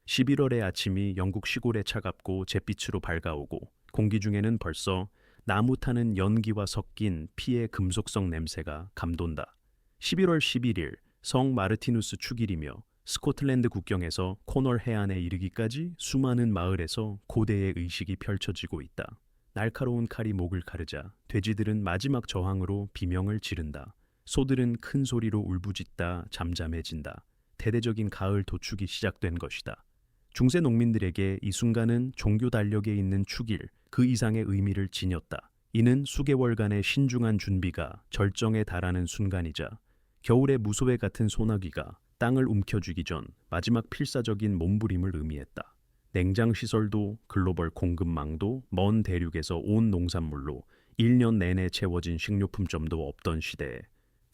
11월의 아침이 영국 시골에 차갑고 잿빛으로 밝아오고 공기 중에는 벌써 나무 타는 연기와 섞인 피의 금속성 냄새가 감돈다. 11월 11일 성 마르티누스 축일이며 스코틀랜드 국경에서 코널 해안에 이르기까지 수많은 마을에서 고대의 의식이 펼쳐지고 있다. 날카로운 칼이 목을 가르자 돼지들은 마지막 저항으로 비명을 지른다. 소들은 큰 소리로 울부짖다 잠잠해진다. 대대적인 가을 도축이 시작된 것이다. 중세 농민들에게 이 순간은 종교 달력에 있는 축일 그 이상의 의미를 지녔다. 이는 수개월간의 신중한 준비가 절정에 달하는 순간이자 겨울의 무소회 같은 소나기가 땅을 움켜쥐기 전 마지막 필사적인 몸부림을 의미했다. 냉장 시설도 글로벌 공급망도 먼 대륙에서 온 농산물로 1년 내내 채워진 식료품점도 없던 시대에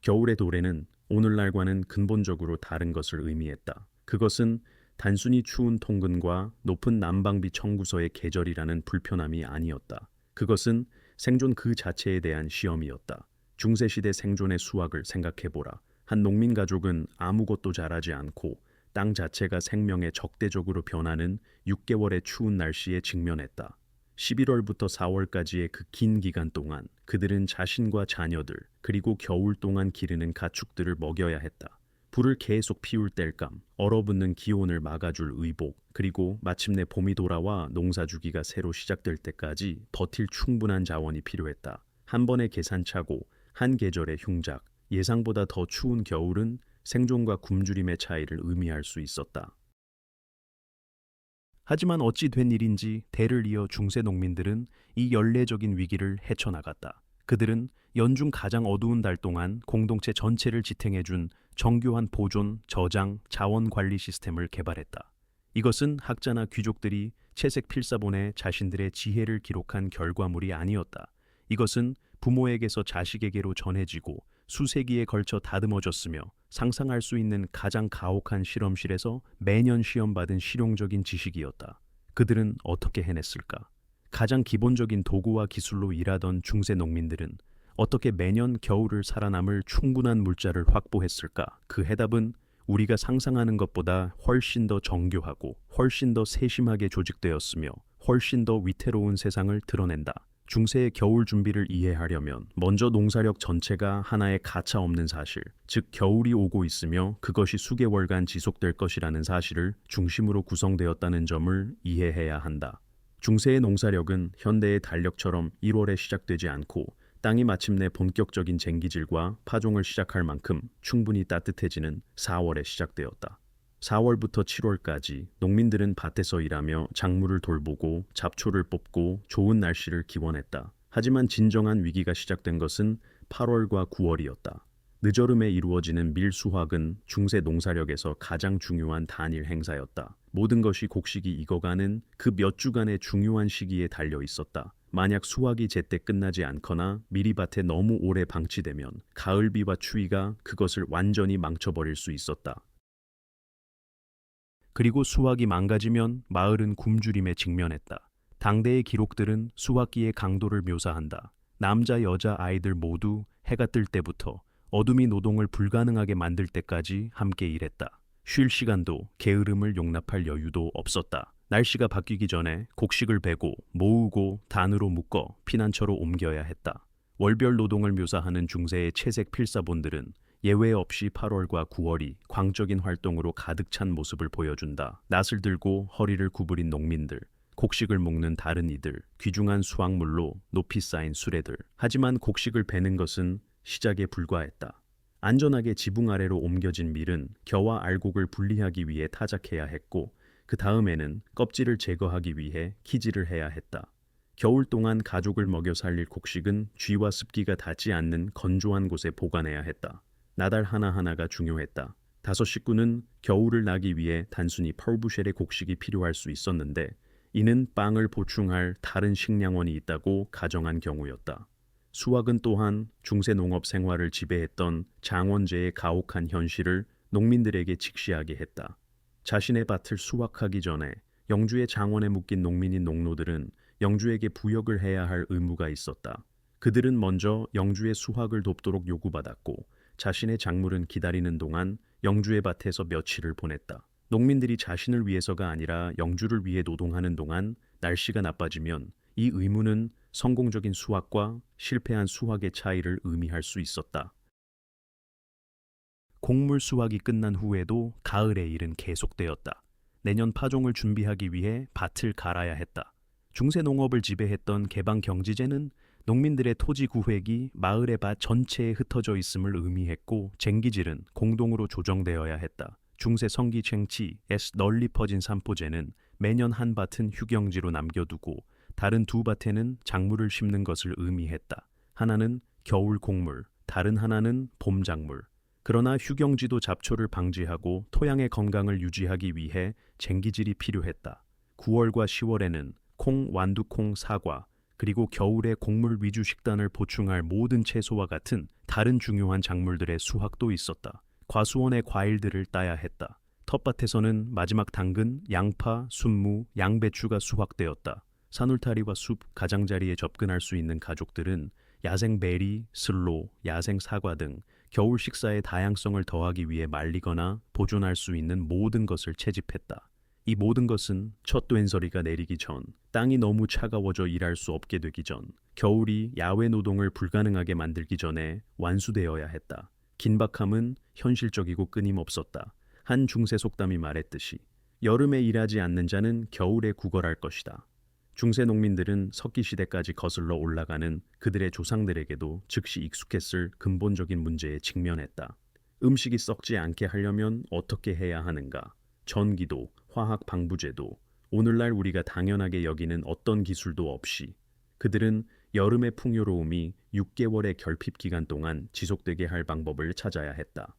겨울의 도래는 오늘날과는 근본적으로 다른 것을 의미했다. 그것은 단순히 추운 통근과 높은 난방비 청구서의 계절이라는 불편함이 아니었다. 그것은 생존 그 자체에 대한 시험이었다. 중세시대 생존의 수학을 생각해보라. 한 농민 가족은 아무것도 자라지 않고 땅 자체가 생명에 적대적으로 변하는 6개월의 추운 날씨에 직면했다. 11월부터 4월까지의 그 긴 기간 동안 그들은 자신과 자녀들 그리고 겨울 동안 기르는 가축들을 먹여야 했다. 불을 계속 피울 땔감, 얼어붙는 기온을 막아줄 의복, 그리고 마침내 봄이 돌아와 농사 주기가 새로 시작될 때까지 버틸 충분한 자원이 필요했다. 한 번의 계산차고 한 계절의 흉작, 예상보다 더 추운 겨울은 생존과 굶주림의 차이를 의미할 수 있었다. 하지만 어찌 된 일인지 대를 이어 중세 농민들은 이 연례적인 위기를 헤쳐나갔다. 그들은 연중 가장 어두운 달 동안 공동체 전체를 지탱해준 정교한 보존, 저장, 자원 관리 시스템을 개발했다. 이것은 학자나 귀족들이 채색 필사본에 자신들의 지혜를 기록한 결과물이 아니었다. 이것은 부모에게서 자식에게로 전해지고 수세기에 걸쳐 다듬어졌으며 상상할 수 있는 가장 가혹한 실험실에서 매년 시험받은 실용적인 지식이었다. 그들은 어떻게 해냈을까? 가장 기본적인 도구와 기술로 일하던 중세 농민들은 어떻게 매년 겨울을 살아남을 충분한 물자를 확보했을까? 그 해답은 우리가 상상하는 것보다 훨씬 더 정교하고 훨씬 더 세심하게 조직되었으며 훨씬 더 위태로운 세상을 드러낸다. 중세의 겨울 준비를 이해하려면 먼저 농사력 전체가 하나의 가차 없는 사실, 즉 겨울이 오고 있으며 그것이 수개월간 지속될 것이라는 사실을 중심으로 구성되었다는 점을 이해해야 한다. 중세의 농사력은 현대의 달력처럼 1월에 시작되지 않고 땅이 마침내 본격적인 쟁기질과 파종을 시작할 만큼 충분히 따뜻해지는 4월에 시작되었다. 4월부터 7월까지 농민들은 밭에서 일하며 작물을 돌보고 잡초를 뽑고 좋은 날씨를 기원했다. 하지만 진정한 위기가 시작된 것은 8월과 9월이었다. 늦여름에 이루어지는 밀수확은 중세 농사력에서 가장 중요한 단일 행사였다. 모든 것이 곡식이 익어가는 그 몇 주간의 중요한 시기에 달려 있었다. 만약 수확이 제때 끝나지 않거나 밀이 밭에 너무 오래 방치되면 가을비와 추위가 그것을 완전히 망쳐버릴 수 있었다. 그리고 수확이 망가지면 마을은 굶주림에 직면했다. 당대의 기록들은 수확기의 강도를 묘사한다. 남자, 여자, 아이들 모두 해가 뜰 때부터 어둠이 노동을 불가능하게 만들 때까지 함께 일했다. 쉴 시간도 게으름을 용납할 여유도 없었다. 날씨가 바뀌기 전에 곡식을 베고 모으고 단으로 묶어 피난처로 옮겨야 했다. 월별 노동을 묘사하는 중세의 채색 필사본들은 예외 없이 8월과 9월이 광적인 활동으로 가득 찬 모습을 보여준다. 낫을 들고 허리를 구부린 농민들, 곡식을 묶는 다른 이들, 귀중한 수확물로 높이 쌓인 수레들. 하지만 곡식을 베는 것은 시작에 불과했다. 안전하게 지붕 아래로 옮겨진 밀은 겨와 알곡을 분리하기 위해 타작해야 했고 그 다음에는 껍질을 제거하기 위해 키질을 해야 했다. 겨울 동안 가족을 먹여 살릴 곡식은 쥐와 습기가 닿지 않는 건조한 곳에 보관해야 했다. 나달 하나하나가 중요했다. 5식구는 겨울을 나기 위해 단순히 펄부쉘의 곡식이 필요할 수 있었는데 이는 빵을 보충할 다른 식량원이 있다고 가정한 경우였다. 수확은 또한 중세 농업 생활을 지배했던 장원제의 가혹한 현실을 농민들에게 직시하게 했다. 자신의 밭을 수확하기 전에 영주의 장원에 묶인 농민인 농노들은 영주에게 부역을 해야 할 의무가 있었다. 그들은 먼저 영주의 수확을 돕도록 요구받았고 자신의 작물은 기다리는 동안 영주의 밭에서 며칠을 보냈다. 농민들이 자신을 위해서가 아니라 영주를 위해 노동하는 동안 날씨가 나빠지면 이 의무는 성공적인 수확과 실패한 수확의 차이를 의미할 수 있었다. 곡물 수확이 끝난 후에도 가을의 일은 계속되었다. 내년 파종을 준비하기 위해 밭을 갈아야 했다. 중세 농업을 지배했던 개방 경지제는 농민들의 토지 구획이 마을의 밭 전체에 흩어져 있음을 의미했고 쟁기질은 공동으로 조정되어야 했다. 중세 성기 쟁치에서 널리 퍼진 산포제는 매년 한 밭은 휴경지로 남겨두고 다른 두 밭에는 작물을 심는 것을 의미했다. 하나는 겨울 곡물, 다른 하나는 봄 작물. 그러나 휴경지도 잡초를 방지하고 토양의 건강을 유지하기 위해 쟁기질이 필요했다. 9월과 10월에는 콩, 완두콩, 사과, 그리고 겨울에 곡물 위주 식단을 보충할 모든 채소와 같은 다른 중요한 작물들의 수확도 있었다. 과수원의 과일들을 따야 했다. 텃밭에서는 마지막 당근, 양파, 순무, 양배추가 수확되었다. 산울타리와 숲, 가장자리에 접근할 수 있는 가족들은 야생 베리, 슬로, 야생 사과 등 겨울 식사의 다양성을 더하기 위해 말리거나 보존할 수 있는 모든 것을 채집했다. 이 모든 것은 첫 된서리가 내리기 전, 땅이 너무 차가워져 일할 수 없게 되기 전, 겨울이 야외 노동을 불가능하게 만들기 전에 완수되어야 했다. 긴박함은 현실적이고 끊임없었다. 한 중세 속담이 말했듯이 여름에 일하지 않는 자는 겨울에 구걸할 것이다. 중세 농민들은 석기시대까지 거슬러 올라가는 그들의 조상들에게도 즉시 익숙했을 근본적인 문제에 직면했다. 음식이 썩지 않게 하려면 어떻게 해야 하는가? 전기도, 화학 방부제도, 오늘날 우리가 당연하게 여기는 어떤 기술도 없이 그들은 여름의 풍요로움이 6개월의 결핍 기간 동안 지속되게 할 방법을 찾아야 했다.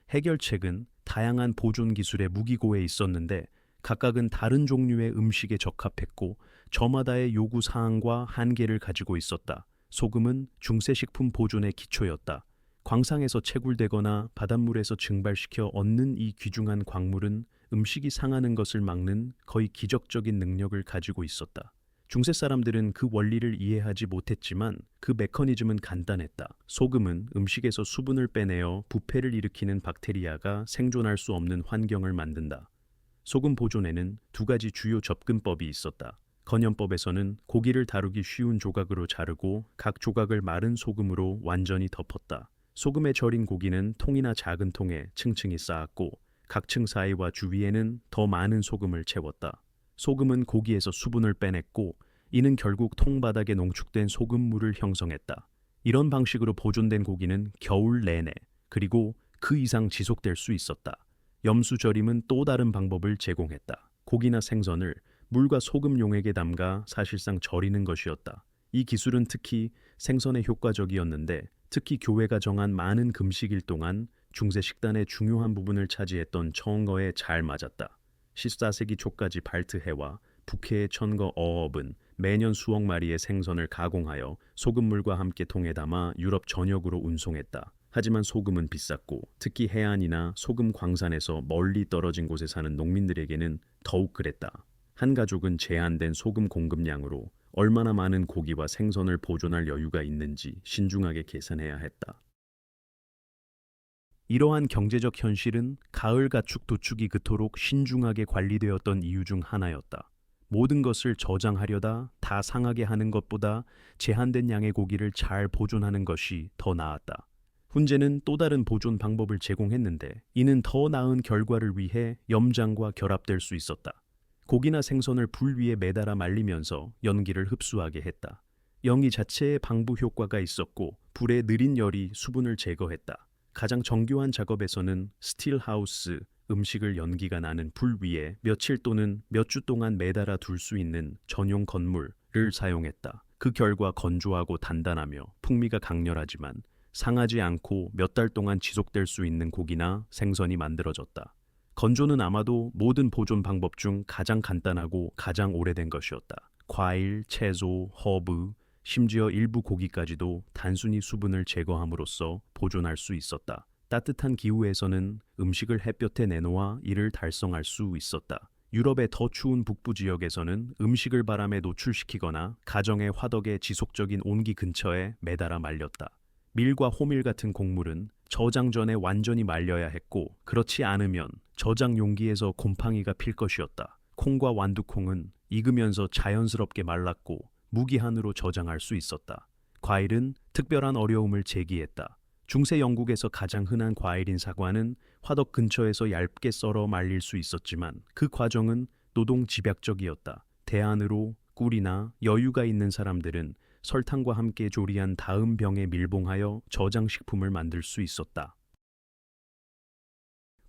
해결책은 다양한 보존 기술의 무기고에 있었는데 각각은 다른 종류의 음식에 적합했고 저마다의 요구 사항과 한계를 가지고 있었다. 소금은 중세 식품 보존의 기초였다. 광상에서 채굴되거나 바닷물에서 증발시켜 얻는 이 귀중한 광물은 음식이 상하는 것을 막는 거의 기적적인 능력을 가지고 있었다. 중세 사람들은 그 원리를 이해하지 못했지만 그 메커니즘은 간단했다. 소금은 음식에서 수분을 빼내어 부패를 일으키는 박테리아가 생존할 수 없는 환경을 만든다. 소금 보존에는 두 가지 주요 접근법이 있었다. 건염법에서는 고기를 다루기 쉬운 조각으로 자르고 각 조각을 마른 소금으로 완전히 덮었다. 소금에 절인 고기는 통이나 작은 통에 층층이 쌓았고 각 층 사이와 주위에는 더 많은 소금을 채웠다. 소금은 고기에서 수분을 빼냈고 이는 결국 통 바닥에 농축된 소금물을 형성했다. 이런 방식으로 보존된 고기는 겨울 내내 그리고 그 이상 지속될 수 있었다. 염수절임은 또 다른 방법을 제공했다. 고기나 생선을 물과 소금 용액에 담가 사실상 절이는 것이었다. 이 기술은 특히 생선에 효과적이었는데 특히 교회가 정한 많은 금식일 동안 중세 식단의 중요한 부분을 차지했던 청어에 잘 맞았다. 14세기 초까지 발트해와 북해의 천거 어업은 매년 수억 마리의 생선을 가공하여 소금물과 함께 통에 담아 유럽 전역으로 운송했다. 하지만 소금은 비쌌고 특히 해안이나 소금 광산에서 멀리 떨어진 곳에 사는 농민들에게는 더욱 그랬다. 한 가족은 제한된 소금 공급량으로 얼마나 많은 고기와 생선을 보존할 여유가 있는지 신중하게 계산해야 했다. 이러한 경제적 현실은 가을 가축 도축이 그토록 신중하게 관리되었던 이유 중 하나였다. 모든 것을 저장하려다 다 상하게 하는 것보다 제한된 양의 고기를 잘 보존하는 것이 더 나았다. 훈제는 또 다른 보존 방법을 제공했는데 이는 더 나은 결과를 위해 염장과 결합될 수 있었다. 고기나 생선을 불 위에 매달아 말리면서 연기를 흡수하게 했다. 연기 자체에 방부 효과가 있었고 불의 느린 열이 수분을 제거했다. 가장 정교한 작업에서는 스틸하우스, 음식을 연기가 나는 불 위에 며칠 또는 몇 주 동안 매달아 둘 수 있는 전용 건물을 사용했다. 그 결과 건조하고 단단하며 풍미가 강렬하지만 상하지 않고 몇 달 동안 지속될 수 있는 고기나 생선이 만들어졌다. 건조는 아마도 모든 보존 방법 중 가장 간단하고 가장 오래된 것이었다. 과일, 채소, 허브, 심지어 일부 고기까지도 단순히 수분을 제거함으로써 보존할 수 있었다. 따뜻한 기후에서는 음식을 햇볕에 내놓아 이를 달성할 수 있었다. 유럽의 더 추운 북부 지역에서는 음식을 바람에 노출시키거나 가정의 화덕의 지속적인 온기 근처에 매달아 말렸다. 밀과 호밀 같은 곡물은 저장 전에 완전히 말려야 했고 그렇지 않으면 저장 용기에서 곰팡이가 필 것이었다. 콩과 완두콩은 익으면서 자연스럽게 말랐고 무기한으로 저장할 수 있었다. 과일은 특별한 어려움을 제기했다. 중세 영국에서 가장 흔한 과일인 사과는 화덕 근처에서 얇게 썰어 말릴 수 있었지만 그 과정은 노동 집약적이었다. 대안으로 꿀이나 여유가 있는 사람들은 설탕과 함께 조리한 다음 병에 밀봉하여 저장식품을 만들 수 있었다.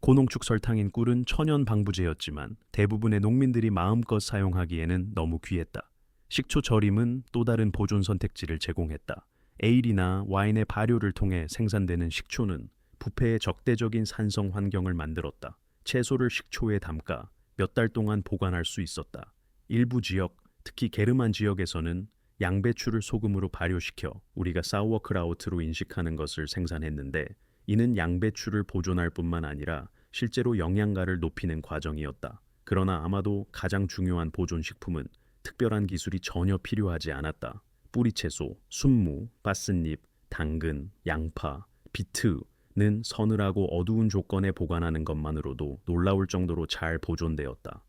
고농축 설탕인 꿀은 천연 방부제였지만 대부분의 농민들이 마음껏 사용하기에는 너무 귀했다. 식초 절임은 또 다른 보존 선택지를 제공했다. 에일이나 와인의 발효를 통해 생산되는 식초는 부패의 적대적인 산성 환경을 만들었다. 채소를 식초에 담가 몇 달 동안 보관할 수 있었다. 일부 지역, 특히 게르만 지역에서는 양배추를 소금으로 발효시켜 우리가 사우어크라우트로 인식하는 것을 생산했는데 이는 양배추를 보존할 뿐만 아니라 실제로 영양가를 높이는 과정이었다. 그러나 아마도 가장 중요한 보존식품은 특별한 기술이 전혀 필요하지 않았다. 뿌리채소, 순무, 빻스잎, 당근, 양파, 비트는 서늘하고 어두운 조건에 보관하는 것만으로도 놀라울 정도로 잘 보존되었다.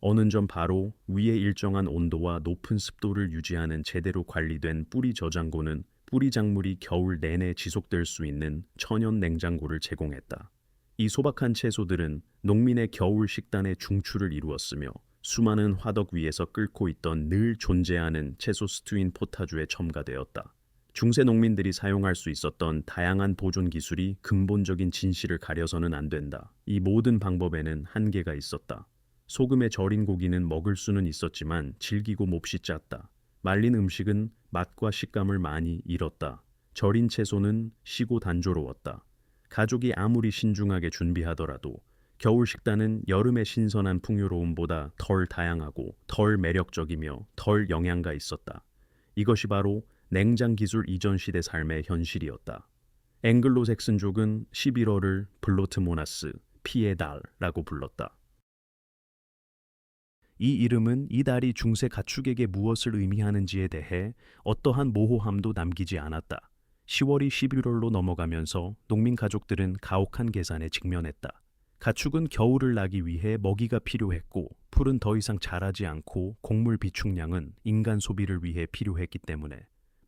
어느 점 바로 위에 일정한 온도와 높은 습도를 유지하는 제대로 관리된 뿌리 저장고는 뿌리 작물이 겨울 내내 지속될 수 있는 천연 냉장고를 제공했다. 이 소박한 채소들은 농민의 겨울 식단의 중추를 이루었으며 수많은 화덕 위에서 끓고 있던 늘 존재하는 채소 스튜인 포타주에 첨가되었다. 중세 농민들이 사용할 수 있었던 다양한 보존 기술이 근본적인 진실을 가려서는 안 된다. 이 모든 방법에는 한계가 있었다. 소금에 절인 고기는 먹을 수는 있었지만 질기고 몹시 짰다. 말린 음식은 맛과 식감을 많이 잃었다. 절인 채소는 시고 단조로웠다. 가족이 아무리 신중하게 준비하더라도 겨울 식단은 여름의 신선한 풍요로움보다 덜 다양하고 덜 매력적이며 덜 영양가 있었다. 이것이 바로 냉장 기술 이전 시대 삶의 현실이었다. 앵글로색슨족은 11월을 블로트모나스, 피의 달라고 불렀다. 이 이름은 이 달이 중세 가축에게 무엇을 의미하는지에 대해 어떠한 모호함도 남기지 않았다. 10월이 11월로 넘어가면서 농민 가족들은 가혹한 계산에 직면했다. 가축은 겨울을 나기 위해 먹이가 필요했고 풀은 더 이상 자라지 않고 곡물 비축량은 인간 소비를 위해 필요했기 때문에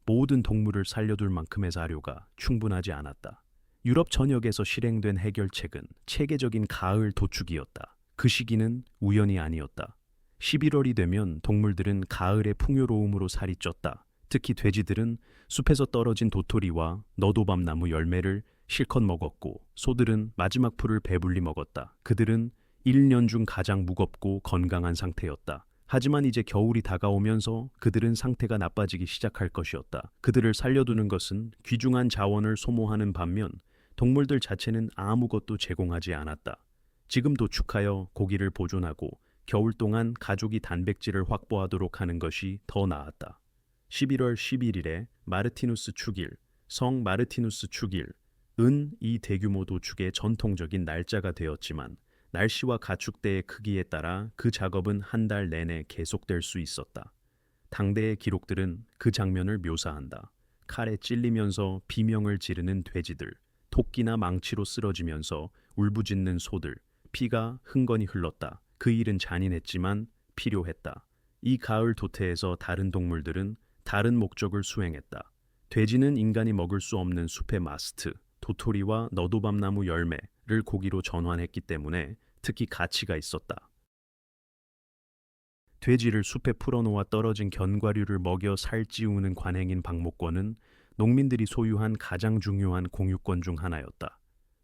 모든 동물을 살려둘 만큼의 사료가 충분하지 않았다. 유럽 전역에서 실행된 해결책은 체계적인 가을 도축이었다. 그 시기는 우연이 아니었다. 11월이 되면 동물들은 가을의 풍요로움으로 살이 쪘다. 특히 돼지들은 숲에서 떨어진 도토리와 너도밤나무 열매를 실컷 먹었고 소들은 마지막 풀을 배불리 먹었다. 그들은 1년 중 가장 무겁고 건강한 상태였다. 하지만 이제 겨울이 다가오면서 그들은 상태가 나빠지기 시작할 것이었다. 그들을 살려두는 것은 귀중한 자원을 소모하는 반면 동물들 자체는 아무것도 제공하지 않았다. 지금 도축하여 고기를 보존하고 겨울 동안 가족이 단백질을 확보하도록 하는 것이 더 나았다. 11월 11일에 마르티누스 축일, 성 마르티누스 축일은 이 대규모 도축의 전통적인 날짜가 되었지만 날씨와 가축대의 크기에 따라 그 작업은 한 달 내내 계속될 수 있었다. 당대의 기록들은 그 장면을 묘사한다. 칼에 찔리면서 비명을 지르는 돼지들, 토끼나 망치로 쓰러지면서 울부짖는 소들, 피가 흥건히 흘렀다. 그 일은 잔인했지만 필요했다. 이 가을 도태에서 다른 동물들은 다른 목적을 수행했다. 돼지는 인간이 먹을 수 없는 숲의 마스트, 도토리와 너도밤나무 열매를 고기로 전환했기 때문에 특히 가치가 있었다. 돼지를 숲에 풀어놓아 떨어진 견과류를 먹여 살찌우는 관행인 박목권은 농민들이 소유한 가장 중요한 공유권 중 하나였다.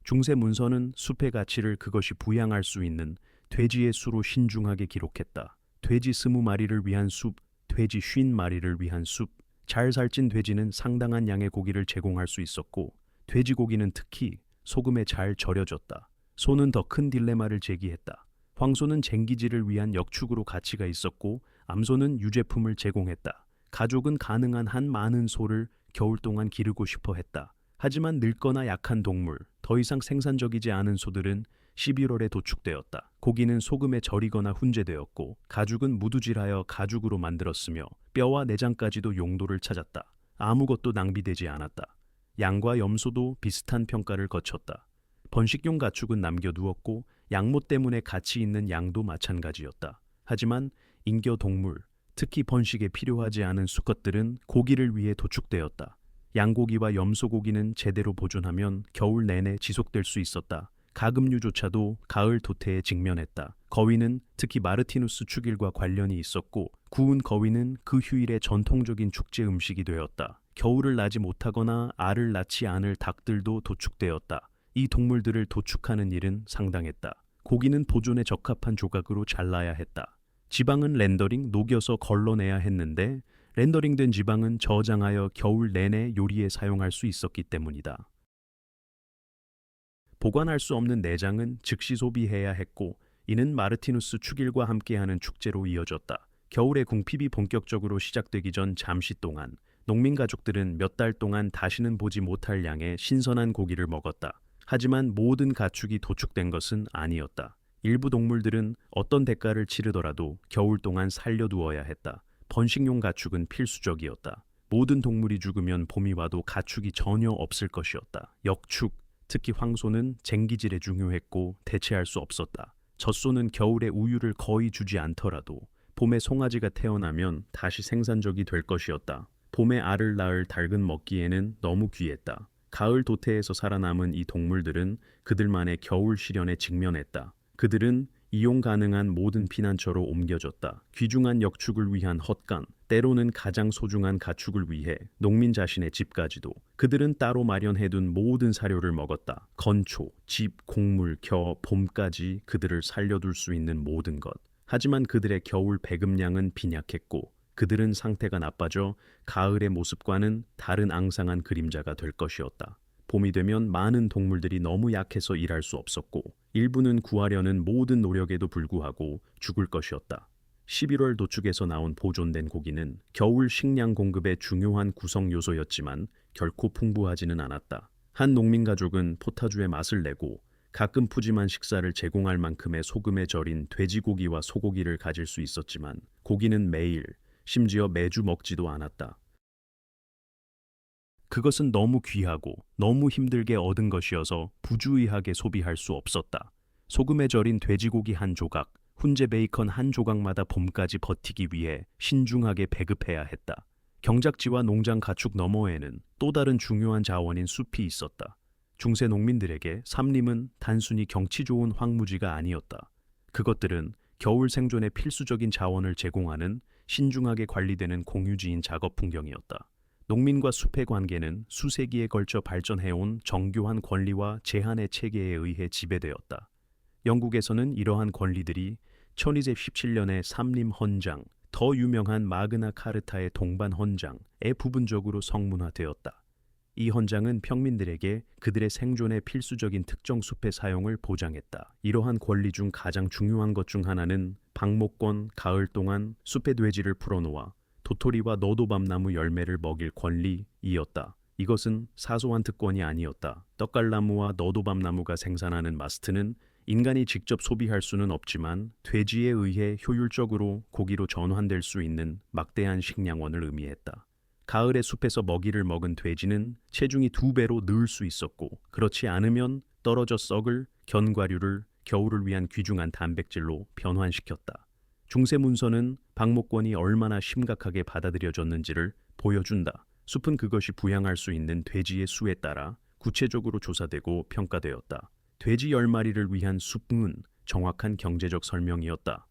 중세 문서는 숲의 가치를 그것이 부양할 수 있는 돼지의 수로 신중하게 기록했다. 돼지 20마리를 위한 숲, 돼지 50마리를 위한 숲. 잘 살찐 돼지는 상당한 양의 고기를 제공할 수 있었고 돼지고기는 특히 소금에 잘 절여졌다. 소는 더 큰 딜레마를 제기했다. 황소는 쟁기질을 위한 역축으로 가치가 있었고 암소는 유제품을 제공했다. 가족은 가능한 한 많은 소를 겨울 동안 기르고 싶어 했다. 하지만 늙거나 약한 동물, 더 이상 생산적이지 않은 소들은 11월에 도축되었다. 고기는 소금에 절이거나 훈제되었고 가죽은 무두질하여 가죽으로 만들었으며 뼈와 내장까지도 용도를 찾았다. 아무것도 낭비되지 않았다. 양과 염소도 비슷한 평가를 거쳤다. 번식용 가축은 남겨두었고 양모 때문에 가치 있는 양도 마찬가지였다. 하지만 인겨 동물, 특히 번식에 필요하지 않은 수컷들은 고기를 위해 도축되었다. 양고기와 염소고기는 제대로 보존하면 겨울 내내 지속될 수 있었다. 가금류조차도 가을 도태에 직면했다. 거위는 특히 마르티누스 축일과 관련이 있었고 구운 거위는 그 휴일의 전통적인 축제 음식이 되었다. 겨울을 나지 못하거나 알을 낳지 않을 닭들도 도축되었다. 이 동물들을 도축하는 일은 상당했다. 고기는 보존에 적합한 조각으로 잘라야 했다. 지방은 렌더링, 녹여서 걸러내야 했는데 렌더링된 지방은 저장하여 겨울 내내 요리에 사용할 수 있었기 때문이다. 보관할 수 없는 내장은 즉시 소비해야 했고 이는 마르티누스 축일과 함께하는 축제로 이어졌다. 겨울의 궁핍이 본격적으로 시작되기 전 잠시 동안 농민 가족들은 몇 달 동안 다시는 보지 못할 양의 신선한 고기를 먹었다. 하지만 모든 가축이 도축된 것은 아니었다. 일부 동물들은 어떤 대가를 치르더라도 겨울 동안 살려두어야 했다. 번식용 가축은 필수적이었다. 모든 동물이 죽으면 봄이 와도 가축이 전혀 없을 것이었다. 역축, 특히 황소는 쟁기질에 중요했고 대체할 수 없었다. 젖소는 겨울에 우유를 거의 주지 않더라도 봄에 송아지가 태어나면 다시 생산적이 될 것이었다. 봄에 알을 낳을 닭은 먹기에는 너무 귀했다. 가을 도태에서 살아남은 이 동물들은 그들만의 겨울 시련에 직면했다. 그들은 이용 가능한 모든 피난처로 옮겨졌다. 귀중한 역축을 위한 헛간, 때로는 가장 소중한 가축을 위해 농민 자신의 집까지도. 그들은 따로 마련해둔 모든 사료를 먹었다. 건초, 집, 곡물, 겨, 봄까지 그들을 살려둘 수 있는 모든 것. 하지만 그들의 겨울 배급량은 빈약했고 그들은 상태가 나빠져 가을의 모습과는 다른 앙상한 그림자가 될 것이었다. 봄이 되면 많은 동물들이 너무 약해서 일할 수 없었고 일부는 구하려는 모든 노력에도 불구하고 죽을 것이었다. 11월 도축에서 나온 보존된 고기는 겨울 식량 공급의 중요한 구성 요소였지만 결코 풍부하지는 않았다. 한 농민 가족은 포타주의 맛을 내고 가끔 푸짐한 식사를 제공할 만큼의 소금에 절인 돼지고기와 소고기를 가질 수 있었지만 고기는 매일, 심지어 매주 먹지도 않았다. 그것은 너무 귀하고 너무 힘들게 얻은 것이어서 부주의하게 소비할 수 없었다. 소금에 절인 돼지고기 한 조각, 훈제 베이컨 한 조각마다 봄까지 버티기 위해 신중하게 배급해야 했다. 경작지와 농장 가축 너머에는 또 다른 중요한 자원인 숲이 있었다. 중세 농민들에게 삼림은 단순히 경치 좋은 황무지가 아니었다. 그것들은 겨울 생존에 필수적인 자원을 제공하는 신중하게 관리되는 공유지인 작업 풍경이었다. 농민과 숲의 관계는 수세기에 걸쳐 발전해온 정교한 권리와 제한의 체계에 의해 지배되었다. 영국에서는 이러한 권리들이 1217년의 삼림 헌장, 더 유명한 마그나 카르타의 동반 헌장에 부분적으로 성문화되었다. 이 헌장은 평민들에게 그들의 생존에 필수적인 특정 숲의 사용을 보장했다. 이러한 권리 중 가장 중요한 것 중 하나는 방목권, 가을 동안 숲의 돼지를 풀어놓아 도토리와 너도밤나무 열매를 먹일 권리이었다. 이것은 사소한 특권이 아니었다. 떡갈나무와 너도밤나무가 생산하는 마스트는 인간이 직접 소비할 수는 없지만 돼지에 의해 효율적으로 고기로 전환될 수 있는 막대한 식량원을 의미했다. 가을에 숲에서 먹이를 먹은 돼지는 체중이 2배로 늘 수 있었고 그렇지 않으면 떨어져 썩을 견과류를 겨울을 위한 귀중한 단백질로 변환시켰다. 중세 문서는 방목권이 얼마나 심각하게 받아들여졌는지를 보여준다. 숲은 그것이 부양할 수 있는 돼지의 수에 따라 구체적으로 조사되고 평가되었다. 돼지 10마리를 위한 숲은 정확한 경제적 설명이었다.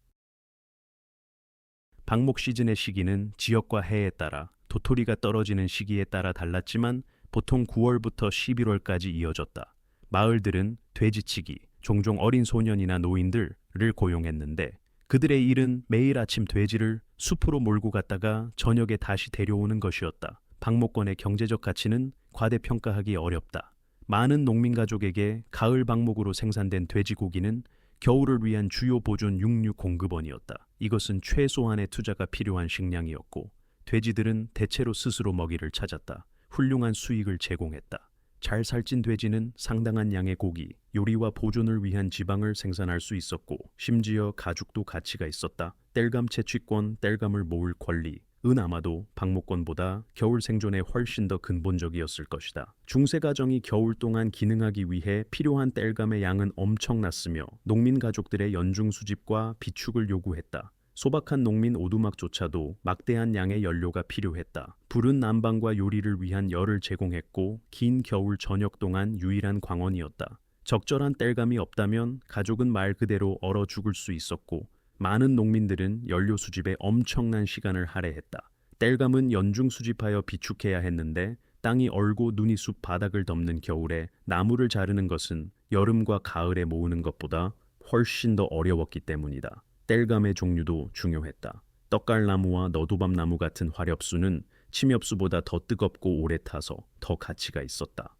방목 시즌의 시기는 지역과 해에 따라 도토리가 떨어지는 시기에 따라 달랐지만 보통 9월부터 11월까지 이어졌다. 마을들은 돼지치기, 종종 어린 소년이나 노인들을 고용했는데 그들의 일은 매일 아침 돼지를 숲으로 몰고 갔다가 저녁에 다시 데려오는 것이었다. 방목권의 경제적 가치는 과대평가하기 어렵다. 많은 농민 가족에게 가을 방목으로 생산된 돼지고기는 겨울을 위한 주요 보존 육류 공급원이었다. 이것은 최소한의 투자가 필요한 식량이었고 돼지들은 대체로 스스로 먹이를 찾았다. 훌륭한 수익을 제공했다. 잘 살찐 돼지는 상당한 양의 고기, 요리와 보존을 위한 지방을 생산할 수 있었고 심지어 가죽도 가치가 있었다. 땔감 채취권, 땔감을 모을 권리, 은 아마도 박목권보다 겨울 생존에 훨씬 더 근본적이었을 것이다. 중세 가정이 겨울 동안 기능하기 위해 필요한 땔감의 양은 엄청났으며 농민 가족들의 연중 수집과 비축을 요구했다. 소박한 농민 오두막조차도 막대한 양의 연료가 필요했다. 불은 난방과 요리를 위한 열을 제공했고 긴 겨울 저녁 동안 유일한 광원이었다. 적절한 땔감이 없다면 가족은 말 그대로 얼어 죽을 수 있었고 많은 농민들은 연료 수집에 엄청난 시간을 할애했다. 땔감은 연중 수집하여 비축해야 했는데 땅이 얼고 눈이 숲 바닥을 덮는 겨울에 나무를 자르는 것은 여름과 가을에 모으는 것보다 훨씬 더 어려웠기 때문이다. 땔감의 종류도 중요했다. 떡갈나무와 너도밤나무 같은 화렵수는 침엽수보다 더 뜨겁고 오래 타서 더 가치가 있었다.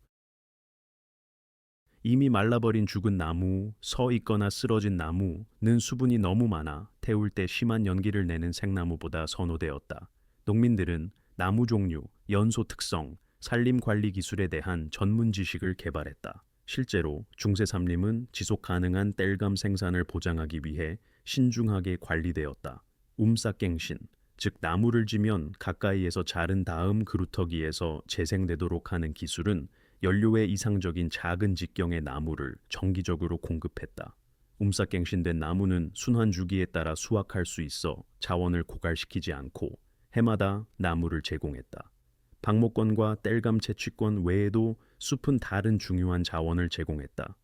이미 말라버린 죽은 나무, 서 있거나 쓰러진 나무는 수분이 너무 많아 태울 때 심한 연기를 내는 생나무보다 선호되었다. 농민들은 나무 종류, 연소 특성, 산림 관리 기술에 대한 전문 지식을 개발했다. 실제로 중세 산림은 지속 가능한 땔감 생산을 보장하기 위해 신중하게 관리되었다. 움싹갱신, 즉 나무를 지면 가까이에서 자른 다음 그루터기에서 재생되도록 하는 기술은 연료에 이상적인 작은 직경의 나무를 정기적으로 공급했다. 움싹갱신된 나무는 순환 주기에 따라 수확할 수 있어 자원을 고갈시키지 않고 해마다 나무를 제공했다. 박목권과 땔감 채취권 외에도 숲은 다른 중요한 자원을 제공했다.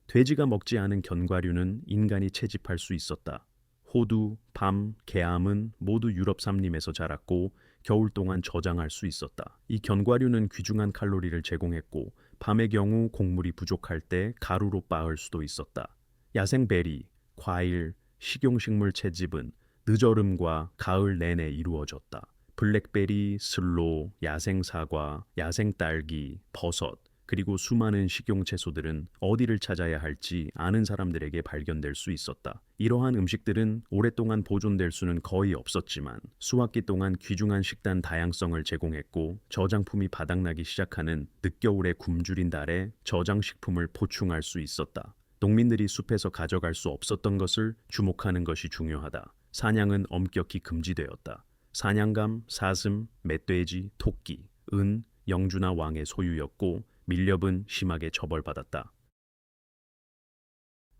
돼지가 먹지 않은 견과류는 인간이 채집할 수 있었다. 호두, 밤, 개암은 모두 유럽 산림에서 자랐고 겨울 동안 저장할 수 있었다. 이 견과류는 귀중한 칼로리를 제공했고 밤의 경우 곡물이 부족할 때 가루로 빻을 수도 있었다. 야생 베리, 과일, 식용식물 채집은 늦여름과 가을 내내 이루어졌다. 블랙베리, 슬로, 야생 사과, 야생 딸기, 버섯, 그리고 수많은 식용채소들은 어디를 찾아야 할지 아는 사람들에게 발견될 수 있었다. 이러한 음식들은 오랫동안 보존될 수는 거의 없었지만 수확기 동안 귀중한 식단 다양성을 제공했고 저장품이 바닥나기 시작하는 늦겨울의 굶주린 달에 저장식품을 보충할 수 있었다. 농민들이 숲에서 가져갈 수 없었던 것을 주목하는 것이 중요하다. 사냥은 엄격히 금지되었다. 사냥감, 사슴, 멧돼지, 토끼, 은, 영주나 왕의 소유였고 밀렵은 심하게 처벌받았다.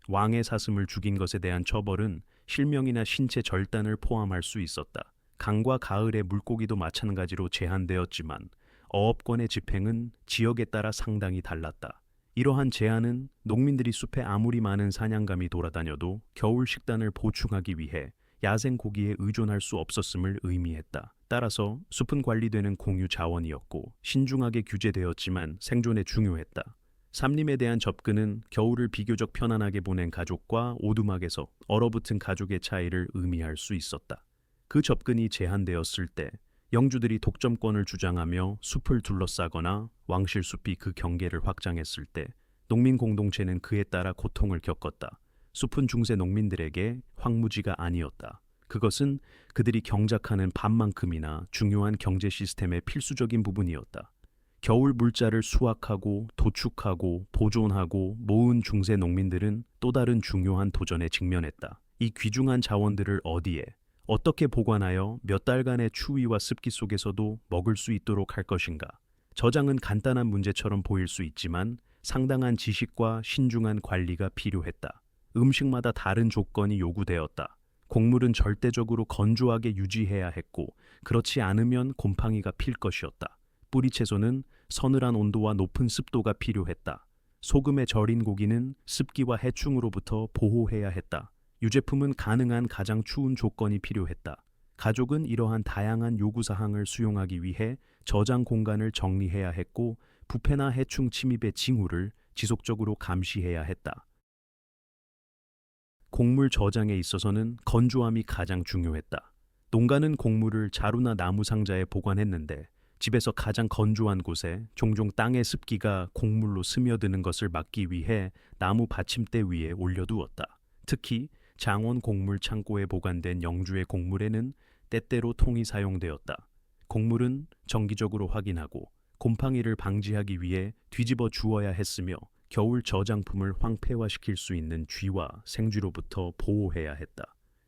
왕의 사슴을 죽인 것에 대한 처벌은 실명이나 신체 절단을 포함할 수 있었다. 강과 가을의 물고기도 마찬가지로 제한되었지만 어업권의 집행은 지역에 따라 상당히 달랐다. 이러한 제한은 농민들이 숲에 아무리 많은 사냥감이 돌아다녀도 겨울 식단을 보충하기 위해 야생 고기에 의존할 수 없었음을 의미했다. 따라서 숲은 관리되는 공유 자원이었고 신중하게 규제되었지만 생존에 중요했다. 산림에 대한 접근은 겨울을 비교적 편안하게 보낸 가족과 오두막에서 얼어붙은 가족의 차이를 의미할 수 있었다. 그 접근이 제한되었을 때 영주들이 독점권을 주장하며 숲을 둘러싸거나 왕실숲이 그 경계를 확장했을 때 농민 공동체는 그에 따라 고통을 겪었다. 숲은 중세 농민들에게 황무지가 아니었다. 그것은 그들이 경작하는 밥만큼이나 중요한 경제 시스템의 필수적인 부분이었다. 겨울 물자를 수확하고 도축하고 보존하고 모은 중세 농민들은 또 다른 중요한 도전에 직면했다. 이 귀중한 자원들을 어디에, 어떻게 보관하여 몇 달간의 추위와 습기 속에서도 먹을 수 있도록 할 것인가. 저장은 간단한 문제처럼 보일 수 있지만 상당한 지식과 신중한 관리가 필요했다. 음식마다 다른 조건이 요구되었다. 곡물은 절대적으로 건조하게 유지해야 했고 그렇지 않으면 곰팡이가 필 것이었다. 뿌리 채소는 서늘한 온도와 높은 습도가 필요했다. 소금에 절인 고기는 습기와 해충으로부터 보호해야 했다. 유제품은 가능한 가장 추운 조건이 필요했다. 가족은 이러한 다양한 요구사항을 수용하기 위해 저장 공간을 정리해야 했고 부패나 해충 침입의 징후를 지속적으로 감시해야 했다. 곡물 저장에 있어서는 건조함이 가장 중요했다. 농가는 곡물을 자루나 나무 상자에 보관했는데 집에서 가장 건조한 곳에 종종 땅의 습기가 곡물로 스며드는 것을 막기 위해 나무 받침대 위에 올려두었다. 특히 장원 곡물 창고에 보관된 영주의 곡물에는 때때로 통이 사용되었다. 곡물은 정기적으로 확인하고 곰팡이를 방지하기 위해 뒤집어 주어야 했으며 겨울 저장품을 황폐화시킬 수 있는 쥐와 생쥐로부터 보호해야 했다.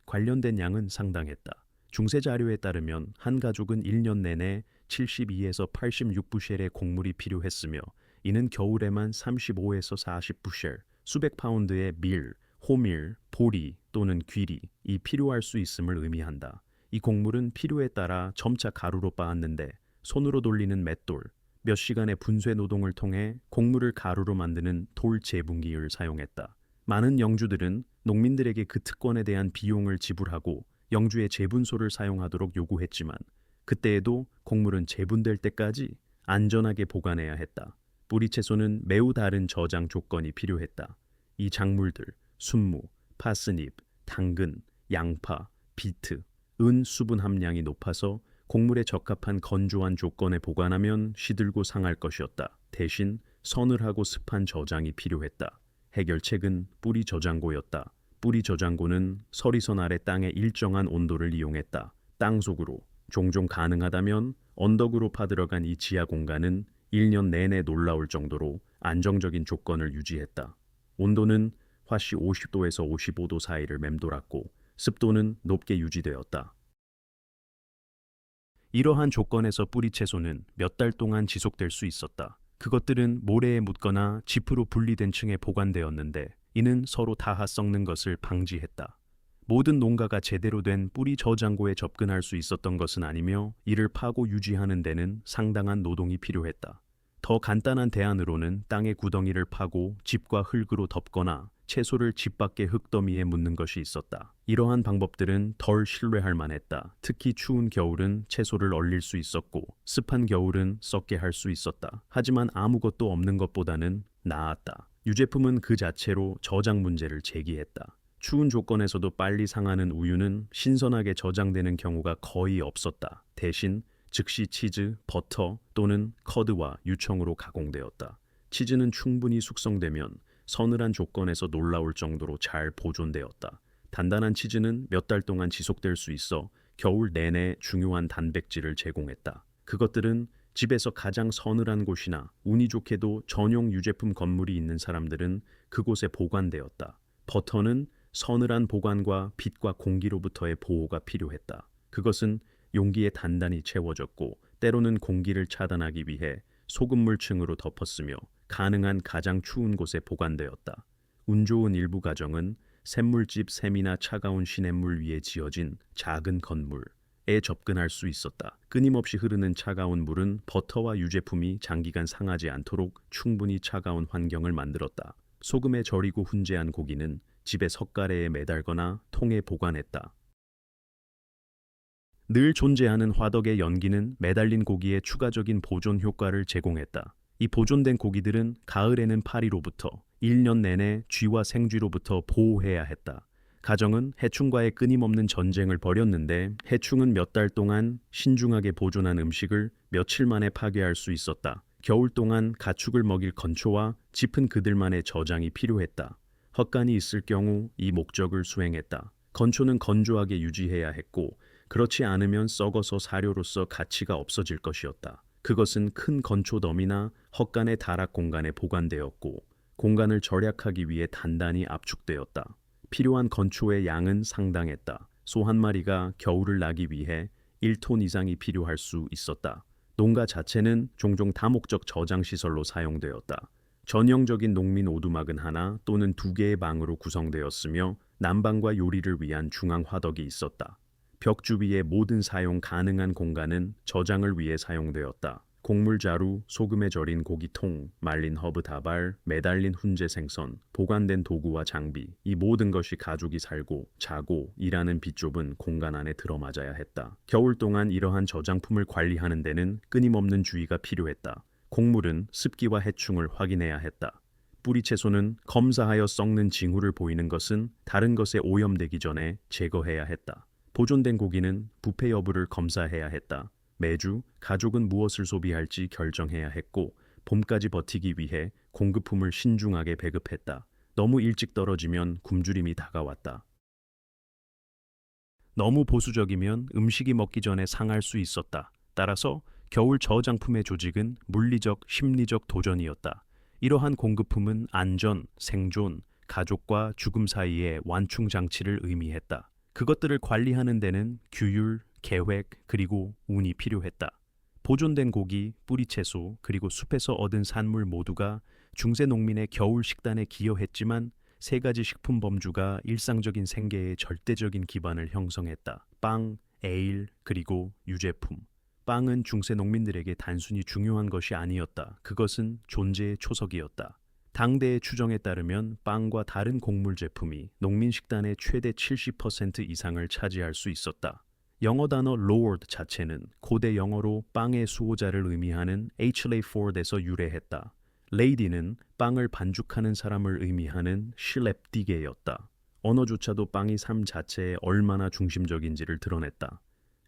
관련된 양은 상당했다. 중세 자료에 따르면 한 가족은 1년 내내 72에서 86부셸의 곡물이 필요했으며 이는 겨울에만 35에서 40부셸, 수백 파운드의 밀, 호밀, 보리 또는 귀리 이 필요할 수 있음을 의미한다. 이 곡물은 필요에 따라 점차 가루로 빻았는데 손으로 돌리는 맷돌, 몇 시간의 분쇄 노동을 통해 곡물을 가루로 만드는 돌 재분기를 사용했다. 많은 영주들은 농민들에게 그 특권에 대한 비용을 지불하고 영주의 재분소를 사용하도록 요구했지만 그때에도 곡물은 재분될 때까지 안전하게 보관해야 했다. 뿌리 채소는 매우 다른 저장 조건이 필요했다. 이 작물들, 순무, 파스닙, 당근, 양파, 비트, 은 수분 함량이 높아서 곡물에 적합한 건조한 조건에 보관하면 시들고 상할 것이었다. 대신 서늘하고 습한 저장이 필요했다. 해결책은 뿌리 저장고였다. 뿌리 저장고는 서리선 아래 땅의 일정한 온도를 이용했다. 땅 속으로, 종종 가능하다면 언덕으로 파들어간 이 지하 공간은 1년 내내 놀라울 정도로 안정적인 조건을 유지했다. 온도는 화씨 50도에서 55도 사이를 맴돌았고 습도는 높게 유지되었다. 이러한 조건에서 뿌리 채소는 몇 달 동안 지속될 수 있었다. 그것들은 모래에 묻거나 지프로 분리된 층에 보관되었는데 이는 서로 닿아 썩는 것을 방지했다. 모든 농가가 제대로 된 뿌리 저장고에 접근할 수 있었던 것은 아니며 이를 파고 유지하는 데는 상당한 노동이 필요했다. 더 간단한 대안으로는 땅의 구덩이를 파고 집과 흙으로 덮거나 채소를 집 밖의 흙더미에 묻는 것이 있었다. 이러한 방법들은 덜 신뢰할 만했다. 특히 추운 겨울은 채소를 얼릴 수 있었고 습한 겨울은 썩게 할 수 있었다. 하지만 아무것도 없는 것보다는 나았다. 유제품은 그 자체로 저장 문제를 제기했다. 추운 조건에서도 빨리 상하는 우유는 신선하게 저장되는 경우가 거의 없었다. 대신 즉시 치즈, 버터 또는 커드와 유청으로 가공되었다. 치즈는 충분히 숙성되면 서늘한 조건에서 놀라울 정도로 잘 보존되었다. 단단한 치즈는 몇 달 동안 지속될 수 있어 겨울 내내 중요한 단백질을 제공했다. 그것들은 집에서 가장 서늘한 곳이나 운이 좋게도 전용 유제품 건물이 있는 사람들은 그곳에 보관되었다. 버터는 서늘한 보관과 빛과 공기로부터의 보호가 필요했다. 그것은 용기에 단단히 채워졌고 때로는 공기를 차단하기 위해 소금물층으로 덮었으며 가능한 가장 추운 곳에 보관되었다. 운 좋은 일부 가정은 샘물집 샘이나 차가운 시냇물 위에 지어진 작은 건물에 접근할 수 있었다. 끊임없이 흐르는 차가운 물은 버터와 유제품이 장기간 상하지 않도록 충분히 차가운 환경을 만들었다. 소금에 절이고 훈제한 고기는 집의 석가래에 매달거나 통에 보관했다. 늘 존재하는 화덕의 연기는 매달린 고기에 추가적인 보존 효과를 제공했다. 이 보존된 고기들은 가을에는 파리로부터 1년 내내 쥐와 생쥐로부터 보호해야 했다. 가정은 해충과의 끊임없는 전쟁을 벌였는데 해충은 몇 달 동안 신중하게 보존한 음식을 며칠 만에 파괴할 수 있었다. 겨울 동안 가축을 먹일 건초와 짚은 그들만의 저장이 필요했다. 헛간이 있을 경우 이 목적을 수행했다. 건초는 건조하게 유지해야 했고 그렇지 않으면 썩어서 사료로서 가치가 없어질 것이었다. 그것은 큰 건초더미나 헛간의 다락 공간에 보관되었고 공간을 절약하기 위해 단단히 압축되었다. 필요한 건초의 양은 상당했다. 소 한 마리가 겨울을 나기 위해 1톤 이상이 필요할 수 있었다. 농가 자체는 종종 다목적 저장시설로 사용되었다. 전형적인 농민 오두막은 하나 또는 두 개의 방으로 구성되었으며 난방과 요리를 위한 중앙 화덕이 있었다. 벽 주위의 모든 사용 가능한 공간은 저장을 위해 사용되었다. 곡물 자루, 소금에 절인 고기통, 말린 허브 다발, 매달린 훈제 생선, 보관된 도구와 장비, 이 모든 것이 가족이 살고 자고 일하는 비좁은 공간 안에 들어맞아야 했다. 겨울 동안 이러한 저장품을 관리하는 데는 끊임없는 주의가 필요했다. 곡물은 습기와 해충을 확인해야 했다. 뿌리 채소는 검사하여 썩는 징후를 보이는 것은 다른 것에 오염되기 전에 제거해야 했다. 보존된 고기는 부패 여부를 검사해야 했다. 매주 가족은 무엇을 소비할지 결정해야 했고 봄까지 버티기 위해 공급품을 신중하게 배급했다. 너무 일찍 떨어지면 굶주림이 다가왔다. 너무 보수적이면 음식이 먹기 전에 상할 수 있었다. 따라서 겨울 저장품의 조직은 물리적, 심리적 도전이었다. 이러한 공급품은 안전, 생존, 가족과 죽음 사이의 완충 장치를 의미했다. 그것들을 관리하는 데는 규율, 계획, 그리고 운이 필요했다. 보존된 고기, 뿌리채소, 그리고 숲에서 얻은 산물 모두가 중세 농민의 겨울 식단에 기여했지만 세 가지 식품 범주가 일상적인 생계의 절대적인 기반을 형성했다. 빵, 에일, 그리고 유제품. 빵은 중세 농민들에게 단순히 중요한 것이 아니었다. 그것은 존재의 초석이었다. 당대의 추정에 따르면 빵과 다른 곡물 제품이 농민 식단의 최대 70% 이상을 차지할 수 있었다. 영어 단어 lord 자체는 고대 영어로 빵의 수호자를 의미하는 H. Ford에서 유래했다. 레이디는 빵을 반죽하는 사람을 의미하는 실렙디게였다. 언어조차도 빵이 삶 자체에 얼마나 중심적인지를 드러냈다.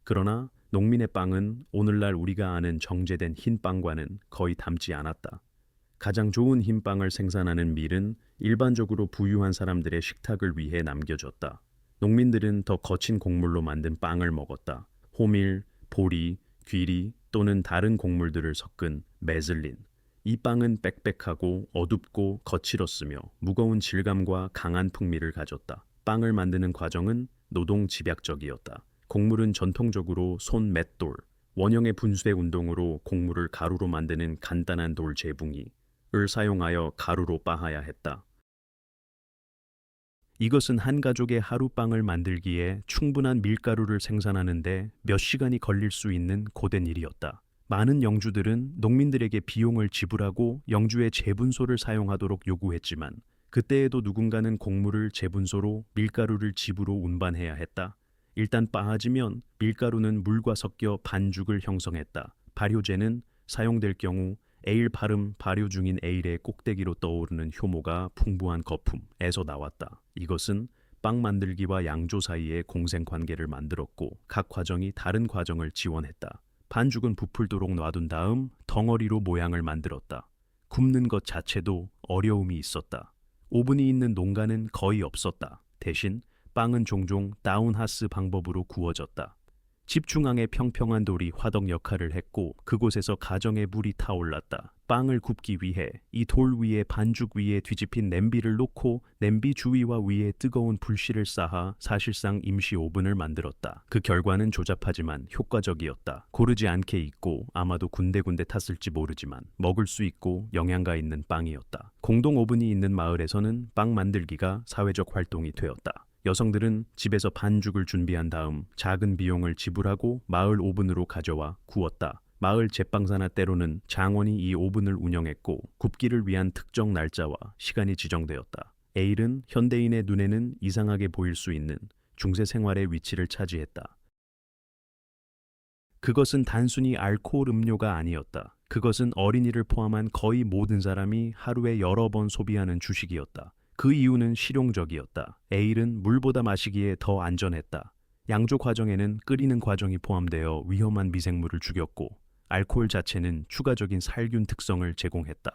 그러나 농민의 빵은 오늘날 우리가 아는 정제된 흰 빵과는 거의 닮지 않았다. 가장 좋은 흰 빵을 생산하는 밀은 일반적으로 부유한 사람들의 식탁을 위해 남겨졌다. 농민들은 더 거친 곡물로 만든 빵을 먹었다. 호밀, 보리, 귀리 또는 다른 곡물들을 섞은 메즐린. 이 빵은 빽빽하고 어둡고 거칠었으며 무거운 질감과 강한 풍미를 가졌다. 빵을 만드는 과정은 노동 집약적이었다. 곡물은 전통적으로 손 맷돌, 원형의 분쇄 운동으로 곡물을 가루로 만드는 간단한 돌 재붕이를 사용하여 가루로 빻아야 했다. 이것은 한 가족의 하룻밤을 만들기에 충분한 밀가루를 생산하는데 몇 시간이 걸릴 수 있는 고된 일이었다. 많은 영주들은 농민들에게 비용을 지불하고 영주의 재분소를 사용하도록 요구했지만 그때에도 누군가는 곡물을 재분소로 밀가루를 집으로 운반해야 했다. 일단 빻아지면 밀가루는 물과 섞여 반죽을 형성했다. 발효제는 사용될 경우 에일 발음 발효 중인 에일의 꼭대기로 떠오르는 효모가 풍부한 거품에서 나왔다. 이것은 빵 만들기와 양조 사이의 공생 관계를 만들었고 각 과정이 다른 과정을 지원했다. 반죽은 부풀도록 놔둔 다음 덩어리로 모양을 만들었다. 굽는 것 자체도 어려움이 있었다. 오븐이 있는 농가는 거의 없었다. 대신 빵은 종종 다운하스 방법으로 구워졌다. 집 중앙에 평평한 돌이 화덕 역할을 했고 그곳에서 가정의 불이 타올랐다. 빵을 굽기 위해 이 돌 위에 반죽 위에 뒤집힌 냄비를 놓고 냄비 주위와 위에 뜨거운 불씨를 쌓아 사실상 임시 오븐을 만들었다. 그 결과는 조잡하지만 효과적이었다. 고르지 않게 익고 아마도 군데군데 탔을지 모르지만 먹을 수 있고 영양가 있는 빵이었다. 공동 오븐이 있는 마을에서는 빵 만들기가 사회적 활동이 되었다. 여성들은 집에서 반죽을 준비한 다음 작은 비용을 지불하고 마을 오븐으로 가져와 구웠다. 마을 제빵사나 때로는 장원이 이 오븐을 운영했고 굽기를 위한 특정 날짜와 시간이 지정되었다. 에일은 현대인의 눈에는 이상하게 보일 수 있는 중세 생활의 위치를 차지했다. 그것은 단순히 알코올 음료가 아니었다. 그것은 어린이를 포함한 거의 모든 사람이 하루에 여러 번 소비하는 주식이었다. 그 이유는 실용적이었다. 에일은 물보다 마시기에 더 안전했다. 양조 과정에는 끓이는 과정이 포함되어 위험한 미생물을 죽였고 알코올 자체는 추가적인 살균 특성을 제공했다.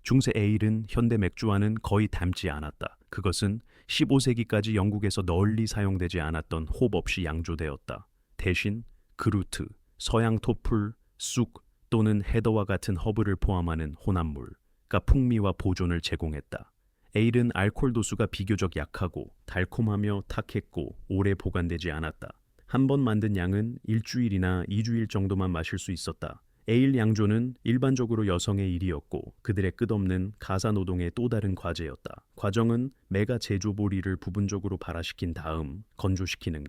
중세 에일은 현대 맥주와는 거의 닮지 않았다. 그것은 15세기까지 영국에서 널리 사용되지 않았던 홉 없이 양조되었다. 대신 그루트, 서양 토플, 쑥 또는 헤더와 같은 허브를 포함하는 혼합물과 풍미와 보존을 제공했다. 에일은 알코올 도수가 비교적 약하고 달콤하며 탁했고 오래 보관되지 않았다. 한 번 만든 양은 일주일이나 2주일 정도만 마실 수 있었다. 에일 양조는 일반적으로 여성의 일이었고 그들의 끝없는 가사노동의 또 다른 과제였다. 과정은 메가 제조보리를 부분적으로 발화시킨 다음 건조시키는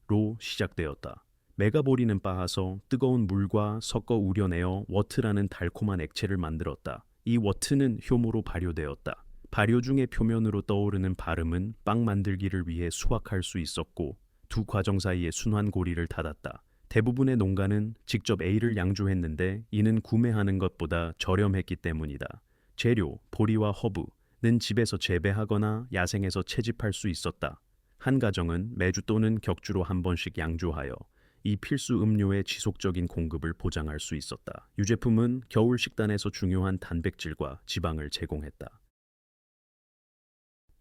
것로 시작되었다. 메가보리는 빻아서 뜨거운 물과 섞어 우려내어 워트라는 달콤한 액체를 만들었다. 이 워트는 효모로 발효되었다. 발효 중의 표면으로 떠오르는 발음은 빵 만들기를 위해 수확할 수 있었고 두 과정 사이에 순환 고리를 닫았다. 대부분의 농가는 직접 에일을 양조했는데 이는 구매하는 것보다 저렴했기 때문이다. 재료, 보리와 허브는 집에서 재배하거나 야생에서 채집할 수 있었다. 한 가정은 매주 또는 격주로 한 번씩 양조하여 이 필수 음료의 지속적인 공급을 보장할 수 있었다. 유제품은 겨울 식단에서 중요한 단백질과 지방을 제공했다.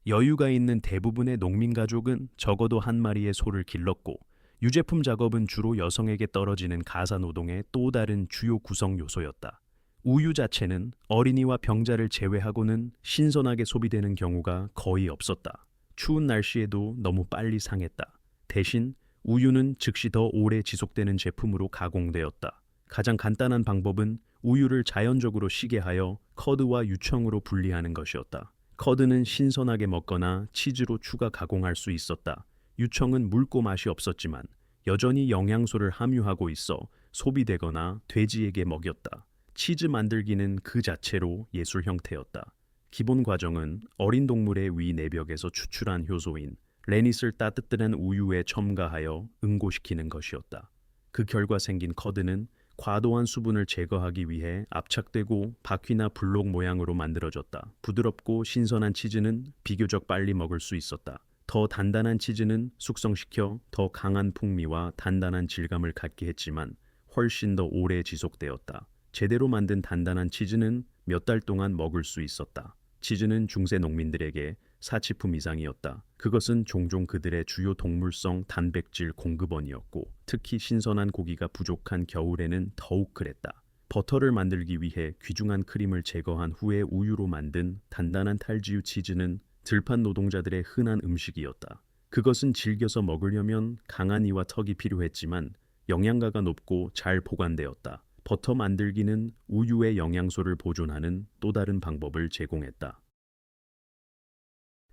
여유가 있는 대부분의 농민 가족은 적어도 한 마리의 소를 길렀고 유제품 작업은 주로 여성에게 떨어지는 가사노동의 또 다른 주요 구성 요소였다. 우유 자체는 어린이와 병자를 제외하고는 신선하게 소비되는 경우가 거의 없었다. 추운 날씨에도 너무 빨리 상했다. 대신 우유는 즉시 더 오래 지속되는 제품으로 가공되었다. 가장 간단한 방법은 우유를 자연적으로 시게 하여 커드와 유청으로 분리하는 것이었다. 커드는 신선하게 먹거나 치즈로 추가 가공할 수 있었다. 유청은 묽고 맛이 없었지만 여전히 영양소를 함유하고 있어 소비되거나 돼지에게 먹였다. 치즈 만들기는 그 자체로 예술 형태였다. 기본 과정은 어린 동물의 위 내벽에서 추출한 효소인 레닛을 따뜻한 우유에 첨가하여 응고시키는 것이었다. 그 결과 생긴 커드는 과도한 수분을 제거하기 위해 압착되고 바퀴나 블록 모양으로 만들어졌다. 부드럽고 신선한 치즈는 비교적 빨리 먹을 수 있었다. 더 단단한 치즈는 숙성시켜 더 강한 풍미와 단단한 질감을 갖게 했지만 훨씬 더 오래 지속되었다. 제대로 만든 단단한 치즈는 몇 달 동안 먹을 수 있었다. 치즈는 중세 농민들에게 사치품 이상이었다. 그것은 종종 그들의 주요 동물성 단백질 공급원이었고 특히 신선한 고기가 부족한 겨울에는 더욱 그랬다. 버터를 만들기 위해 귀중한 크림을 제거한 후에 우유로 만든 단단한 탈지유 치즈는 들판 노동자들의 흔한 음식이었다. 그것은 즐겨서 먹으려면 강한 이와 턱이 필요했지만 영양가가 높고 잘 보관되었다. 버터 만들기는 우유의 영양소를 보존하는 또 다른 방법을 제공했다.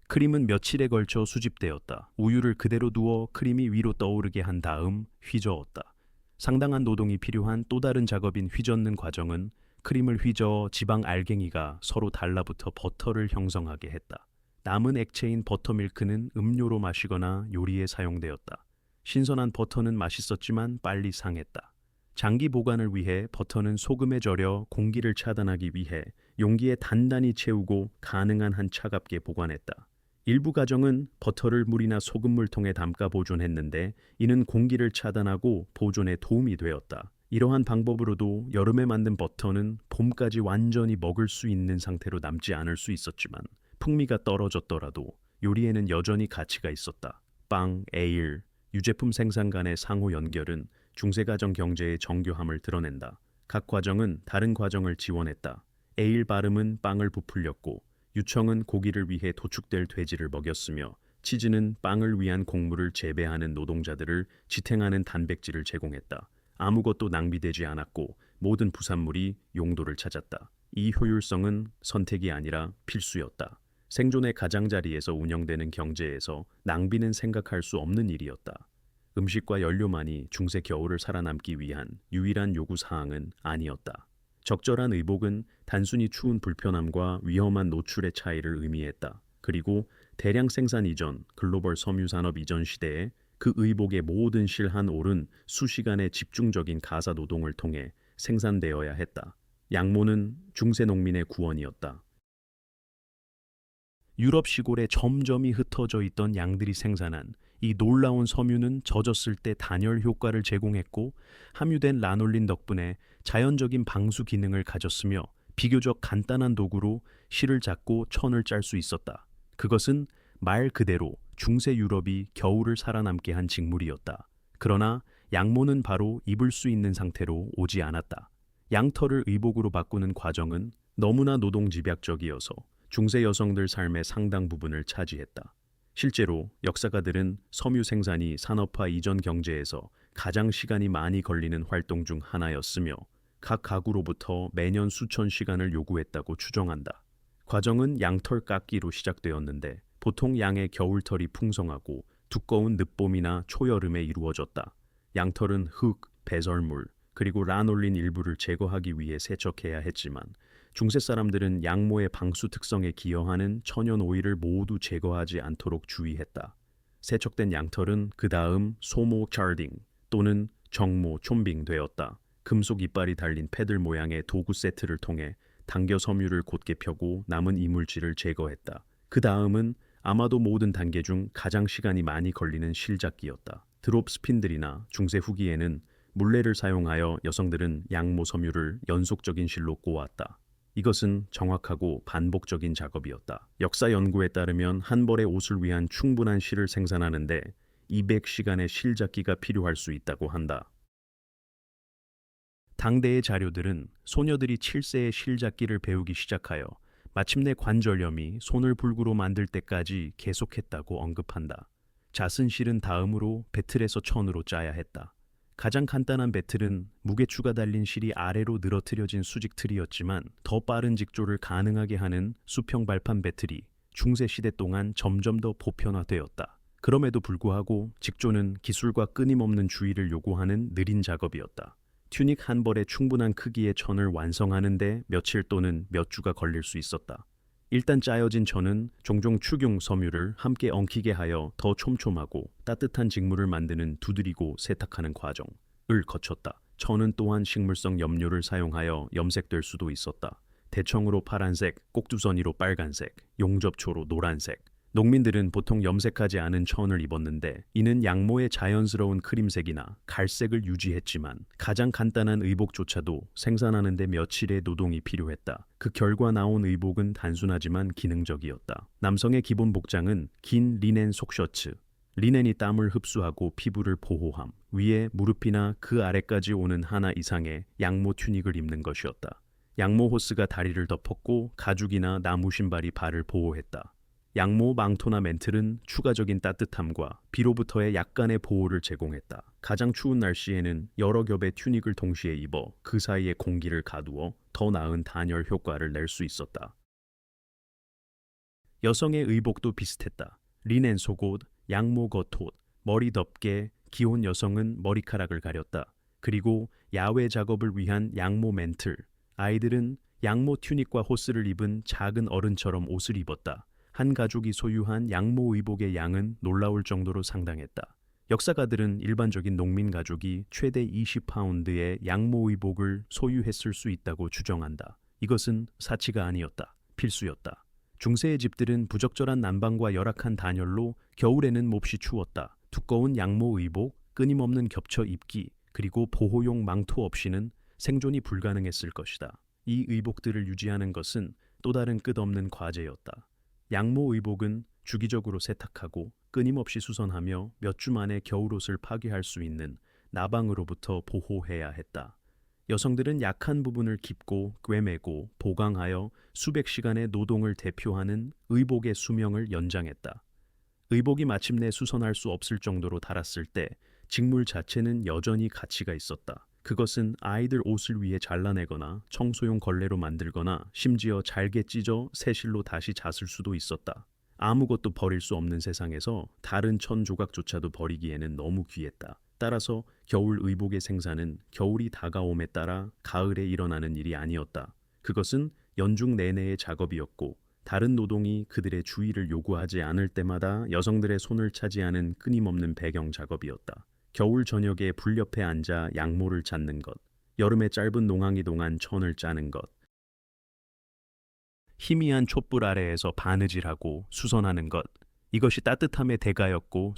크림은 며칠에 걸쳐 수집되었다. 우유를 그대로 두어 크림이 위로 떠오르게 한 다음 휘저었다. 상당한 노동이 필요한 또 다른 작업인 휘젓는 과정은 크림을 휘저어 지방 알갱이가 서로 달라붙어 버터를 형성하게 했다. 남은 액체인 버터밀크는 음료로 마시거나 요리에 사용되었다. 신선한 버터는 맛있었지만 빨리 상했다. 장기 보관을 위해 버터는 소금에 절여 공기를 차단하기 위해 용기에 단단히 채우고 가능한 한 차갑게 보관했다. 일부 가정은 버터를 물이나 소금물통에 담가 보존했는데 이는 공기를 차단하고 보존에 도움이 되었다. 이러한 방법으로도 여름에 만든 버터는 봄까지 완전히 먹을 수 있는 상태로 남지 않을 수 있었지만 풍미가 떨어졌더라도 요리에는 여전히 가치가 있었다. 빵, 에일, 유제품 생산 간의 상호 연결은 중세가정 경제의 정교함을 드러낸다. 각 과정은 다른 과정을 지원했다. 에일 발음은 빵을 부풀렸고 유청은 고기를 위해 도축될 돼지를 먹였으며 치즈는 빵을 위한 곡물을 재배하는 노동자들을 지탱하는 단백질을 제공했다. 아무것도 낭비되지 않았고 모든 부산물이 용도를 찾았다. 이 효율성은 선택이 아니라 필수였다. 생존의 가장자리에서 운영되는 경제에서 낭비는 생각할 수 없는 일이었다. 음식과 연료만이 중세 겨울을 살아남기 위한 유일한 요구사항은 아니었다. 적절한 의복은 단순히 추운 불편함과 위험한 노출의 차이를 의미했다. 그리고 대량 생산 이전, 글로벌 섬유 산업 이전 시대에 그 의복의 모든 실한 올은 수시간의 집중적인 가사 노동을 통해 생산되어야 했다. 양모는 중세 농민의 구원이었다. 유럽 시골에 점점이 흩어져 있던 양들이 생산한 이 놀라운 섬유는 젖었을 때 단열 효과를 제공했고 함유된 라놀린 덕분에 자연적인 방수 기능을 가졌으며 비교적 간단한 도구로 실을 잡고 천을 짤 수 있었다. 그것은 말 그대로 중세 유럽이 겨울을 살아남게 한 직물이었다. 그러나 양모는 바로 입을 수 있는 상태로 오지 않았다. 양털을 의복으로 바꾸는 과정은 너무나 노동집약적이어서 중세 여성들 삶의 상당 부분을 차지했다. 실제로 역사가들은 섬유 생산이 산업화 이전 경제에서 가장 시간이 많이 걸리는 활동 중 하나였으며 각 가구로부터 매년 수천 시간을 요구했다고 추정한다. 과정은 양털 깎기로 시작되었는데 보통 양의 겨울털이 풍성하고 두꺼운 늦봄이나 초여름에 이루어졌다. 양털은 흙, 배설물, 그리고 라놀린 일부를 제거하기 위해 세척해야 했지만 중세 사람들은 양모의 방수 특성에 기여하는 천연 오일을 모두 제거하지 않도록 주의했다. 세척된 양털은 그 다음 소모 차딩 또는 정모 촌빙 되었다. 금속 이빨이 달린 패들 모양의 도구 세트를 통해 당겨 섬유를 곧게 펴고 남은 이물질을 제거했다. 그 다음은 아마도 모든 단계 중 가장 시간이 많이 걸리는 실잡기였다. 드롭 스핀들이나 중세 후기에는 물레를 사용하여 여성들은 양모 섬유를 연속적인 실로 꼬았다. 이것은 정확하고 반복적인 작업이었다. 역사 연구에 따르면 한 벌의 옷을 위한 충분한 실을 생산하는데 200시간의 실잡기가 필요할 수 있다고 한다. 당대의 자료들은 소녀들이 7세에 실잡기를 배우기 시작하여 마침내 관절염이 손을 불구로 만들 때까지 계속했다고 언급한다. 잣은 실은 다음으로 배틀에서 천으로 짜야 했다. 가장 간단한 배틀은 무게추가 달린 실이 아래로 늘어뜨려진 수직 틀이었지만 더 빠른 직조를 가능하게 하는 수평 발판 배틀이 중세 시대 동안 점점 더 보편화되었다. 그럼에도 불구하고 직조는 기술과 끊임없는 주의를 요구하는 느린 작업이었다. 튜닉 한 벌에 충분한 크기의 천을 완성하는 데 며칠 또는 몇 주가 걸릴 수 있었다. 일단 짜여진 천은 종종 축용 섬유를 함께 엉키게 하여 더 촘촘하고 따뜻한 직물을 만드는 두드리고 세탁하는 과정을 거쳤다. 천은 또한 식물성 염료를 사용하여 염색될 수도 있었다. 대청으로 파란색, 꼭두선이로 빨간색, 용접초로 노란색. 농민들은 보통 염색하지 않은 천을 입었는데 이는 양모의 자연스러운 크림색이나 갈색을 유지했지만 가장 간단한 의복조차도 생산하는 데 며칠의 노동이 필요했다. 그 결과 나온 의복은 단순하지만 기능적이었다. 남성의 기본 복장은 긴 리넨 속셔츠, 리넨이 땀을 흡수하고 피부를 보호함, 위에 무릎이나 그 아래까지 오는 하나 이상의 양모 튜닉을 입는 것이었다. 양모 호스가 다리를 덮었고 가죽이나 나무 신발이 발을 보호했다. 양모 망토나 멘틀은 추가적인 따뜻함과 비로부터의 약간의 보호를 제공했다. 가장 추운 날씨에는 여러 겹의 튜닉을 동시에 입어 그 사이에 공기를 가두어 더 나은 단열 효과를 낼 수 있었다. 여성의 의복도 비슷했다. 리넨 속옷, 양모 겉옷, 머리 덮개, 기혼 여성은 머리카락을 가렸다. 그리고 야외 작업을 위한 양모 멘틀, 아이들은 양모 튜닉과 호스를 입은 작은 어른처럼 옷을 입었다. 한 가족이 소유한 양모 의복의 양은 놀라울 정도로 상당했다. 역사가들은 일반적인 농민 가족이 최대 20파운드의 양모 의복을 소유했을 수 있다고 추정한다. 이것은 사치가 아니었다. 필수였다. 중세의 집들은 부적절한 난방과 열악한 단열로 겨울에는 몹시 추웠다. 두꺼운 양모 의복, 끊임없는 겹쳐 입기, 그리고 보호용 망토 없이는 생존이 불가능했을 것이다. 이 의복들을 유지하는 것은 또 다른 끝없는 과제였다. 양모 의복은 주기적으로 세탁하고 끊임없이 수선하며 몇 주 만에 겨울옷을 파괴할 수 있는 나방으로부터 보호해야 했다. 여성들은 약한 부분을 깁고 꿰매고 보강하여 수백 시간의 노동을 대표하는 의복의 수명을 연장했다. 의복이 마침내 수선할 수 없을 정도로 닳았을 때 직물 자체는 여전히 가치가 있었다. 그것은 아이들 옷을 위해 잘라내거나 청소용 걸레로 만들거나 심지어 잘게 찢어 새실로 다시 잣을 수도 있었다. 아무것도 버릴 수 없는 세상에서 다른 천 조각조차도 버리기에는 너무 귀했다. 따라서 겨울 의복의 생산은 겨울이 다가옴에 따라 가을에 일어나는 일이 아니었다. 그것은 연중 내내의 작업이었고 다른 노동이 그들의 주의를 요구하지 않을 때마다 여성들의 손을 차지하는 끊임없는 배경 작업이었다. 겨울 저녁에 불 옆에 앉아 양모를 찾는 것, 여름에 짧은 농항이 동안 천을 짜는 것, 희미한 촛불 아래에서 바느질하고 수선하는 것, 이것이 따뜻함의 대가였고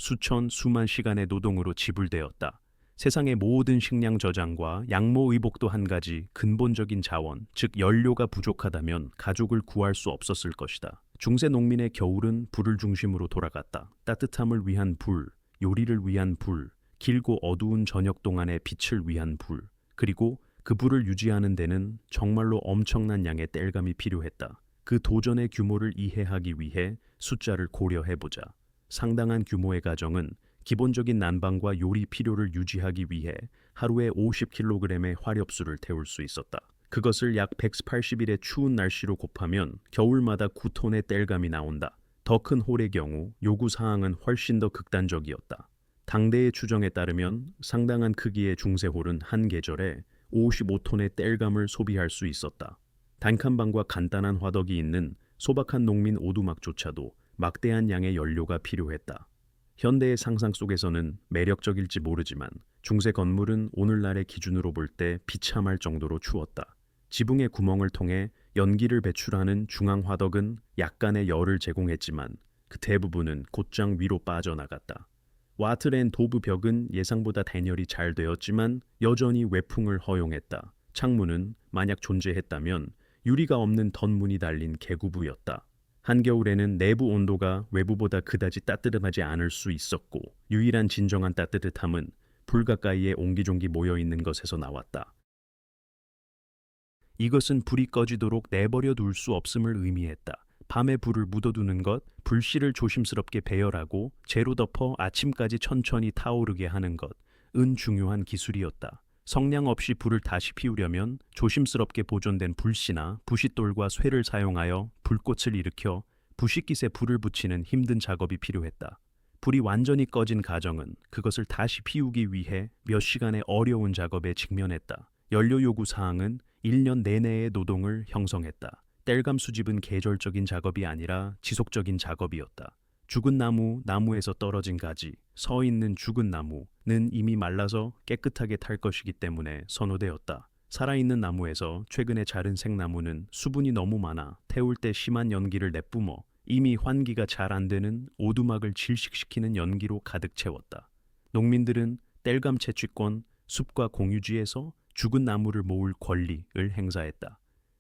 수만 시간의 노동으로 지불되었다. 세상의 모든 식량 저장과 양모 의복도 한 가지 근본적인 자원, 즉 연료가 부족하다면 가족을 구할 수 없었을 것이다. 중세 농민의 겨울은 불을 중심으로 돌아갔다. 따뜻함을 위한 불, 요리를 위한 불, 길고 어두운 저녁 동안의 빛을 위한 불, 그리고 그 불을 유지하는 데는 정말로 엄청난 양의 땔감이 필요했다. 그 도전의 규모를 이해하기 위해 숫자를 고려해보자. 상당한 규모의 가정은 기본적인 난방과 요리 필요를 유지하기 위해 하루에 50kg의 화렵수를 태울 수 있었다. 그것을 약 180일의 추운 날씨로 곱하면 겨울마다 9톤의 땔감이 나온다. 더 큰 홀의 경우 요구사항은 훨씬 더 극단적이었다. 당대의 추정에 따르면 상당한 크기의 중세홀은 한 계절에 55톤의 땔감을 소비할 수 있었다. 단칸방과 간단한 화덕이 있는 소박한 농민 오두막조차도 막대한 양의 연료가 필요했다. 현대의 상상 속에서는 매력적일지 모르지만 중세 건물은 오늘날의 기준으로 볼 때 비참할 정도로 추웠다. 지붕의 구멍을 통해 연기를 배출하는 중앙 화덕은 약간의 열을 제공했지만 그 대부분은 곧장 위로 빠져나갔다. 와트렌 도브 벽은 예상보다 단열이 잘 되었지만 여전히 외풍을 허용했다. 창문은 만약 존재했다면 유리가 없는 덧문이 달린 개구부였다. 한겨울에는 내부 온도가 외부보다 그다지 따뜻하지 않을 수 있었고 유일한 진정한 따뜻함은 불 가까이에 옹기종기 모여있는 것에서 나왔다. 이것은 불이 꺼지도록 내버려 둘 수 없음을 의미했다. 밤에 불을 묻어두는 것, 불씨를 조심스럽게 배열하고 재로 덮어 아침까지 천천히 타오르게 하는 것은 중요한 기술이었다. 성냥 없이 불을 다시 피우려면 조심스럽게 보존된 불씨나 부싯돌과 쇠를 사용하여 불꽃을 일으켜 부싯깃에 불을 붙이는 힘든 작업이 필요했다. 불이 완전히 꺼진 가정은 그것을 다시 피우기 위해 몇 시간의 어려운 작업에 직면했다. 연료 요구 사항은 1년 내내의 노동을 형성했다. 땔감 수집은 계절적인 작업이 아니라 지속적인 작업이었다. 죽은 나무, 나무에서 떨어진 가지, 서 있는 죽은 나무는 이미 말라서 깨끗하게 탈 것이기 때문에 선호되었다. 살아있는 나무에서 최근에 자른 생나무는 수분이 너무 많아 태울 때 심한 연기를 내뿜어 이미 환기가 잘 안 되는 오두막을 질식시키는 연기로 가득 채웠다. 농민들은 땔감 채취권, 숲과 공유지에서 죽은 나무를 모을 권리를 행사했다.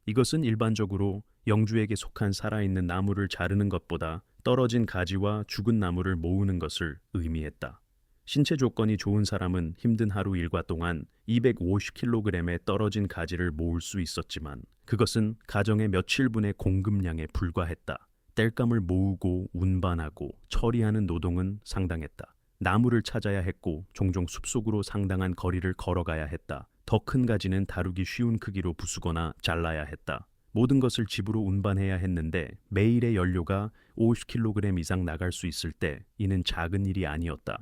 이것은 일반적으로 영주에게 속한 살아있는 나무를 자르는 것보다 떨어진 가지와 죽은 나무를 모으는 것을 의미했다. 신체 조건이 좋은 사람은 힘든 하루 일과 동안 250kg의 떨어진 가지를 모을 수 있었지만 그것은 가정의 며칠분의 공급량에 불과했다. 땔감을 모으고 운반하고 처리하는 노동은 상당했다. 나무를 찾아야 했고 종종 숲속으로 상당한 거리를 걸어가야 했다. 더 큰 가지는 다루기 쉬운 크기로 부수거나 잘라야 했다. 모든 것을 집으로 운반해야 했는데 매일의 연료가 50kg 이상 나갈 수 있을 때 이는 작은 일이 아니었다.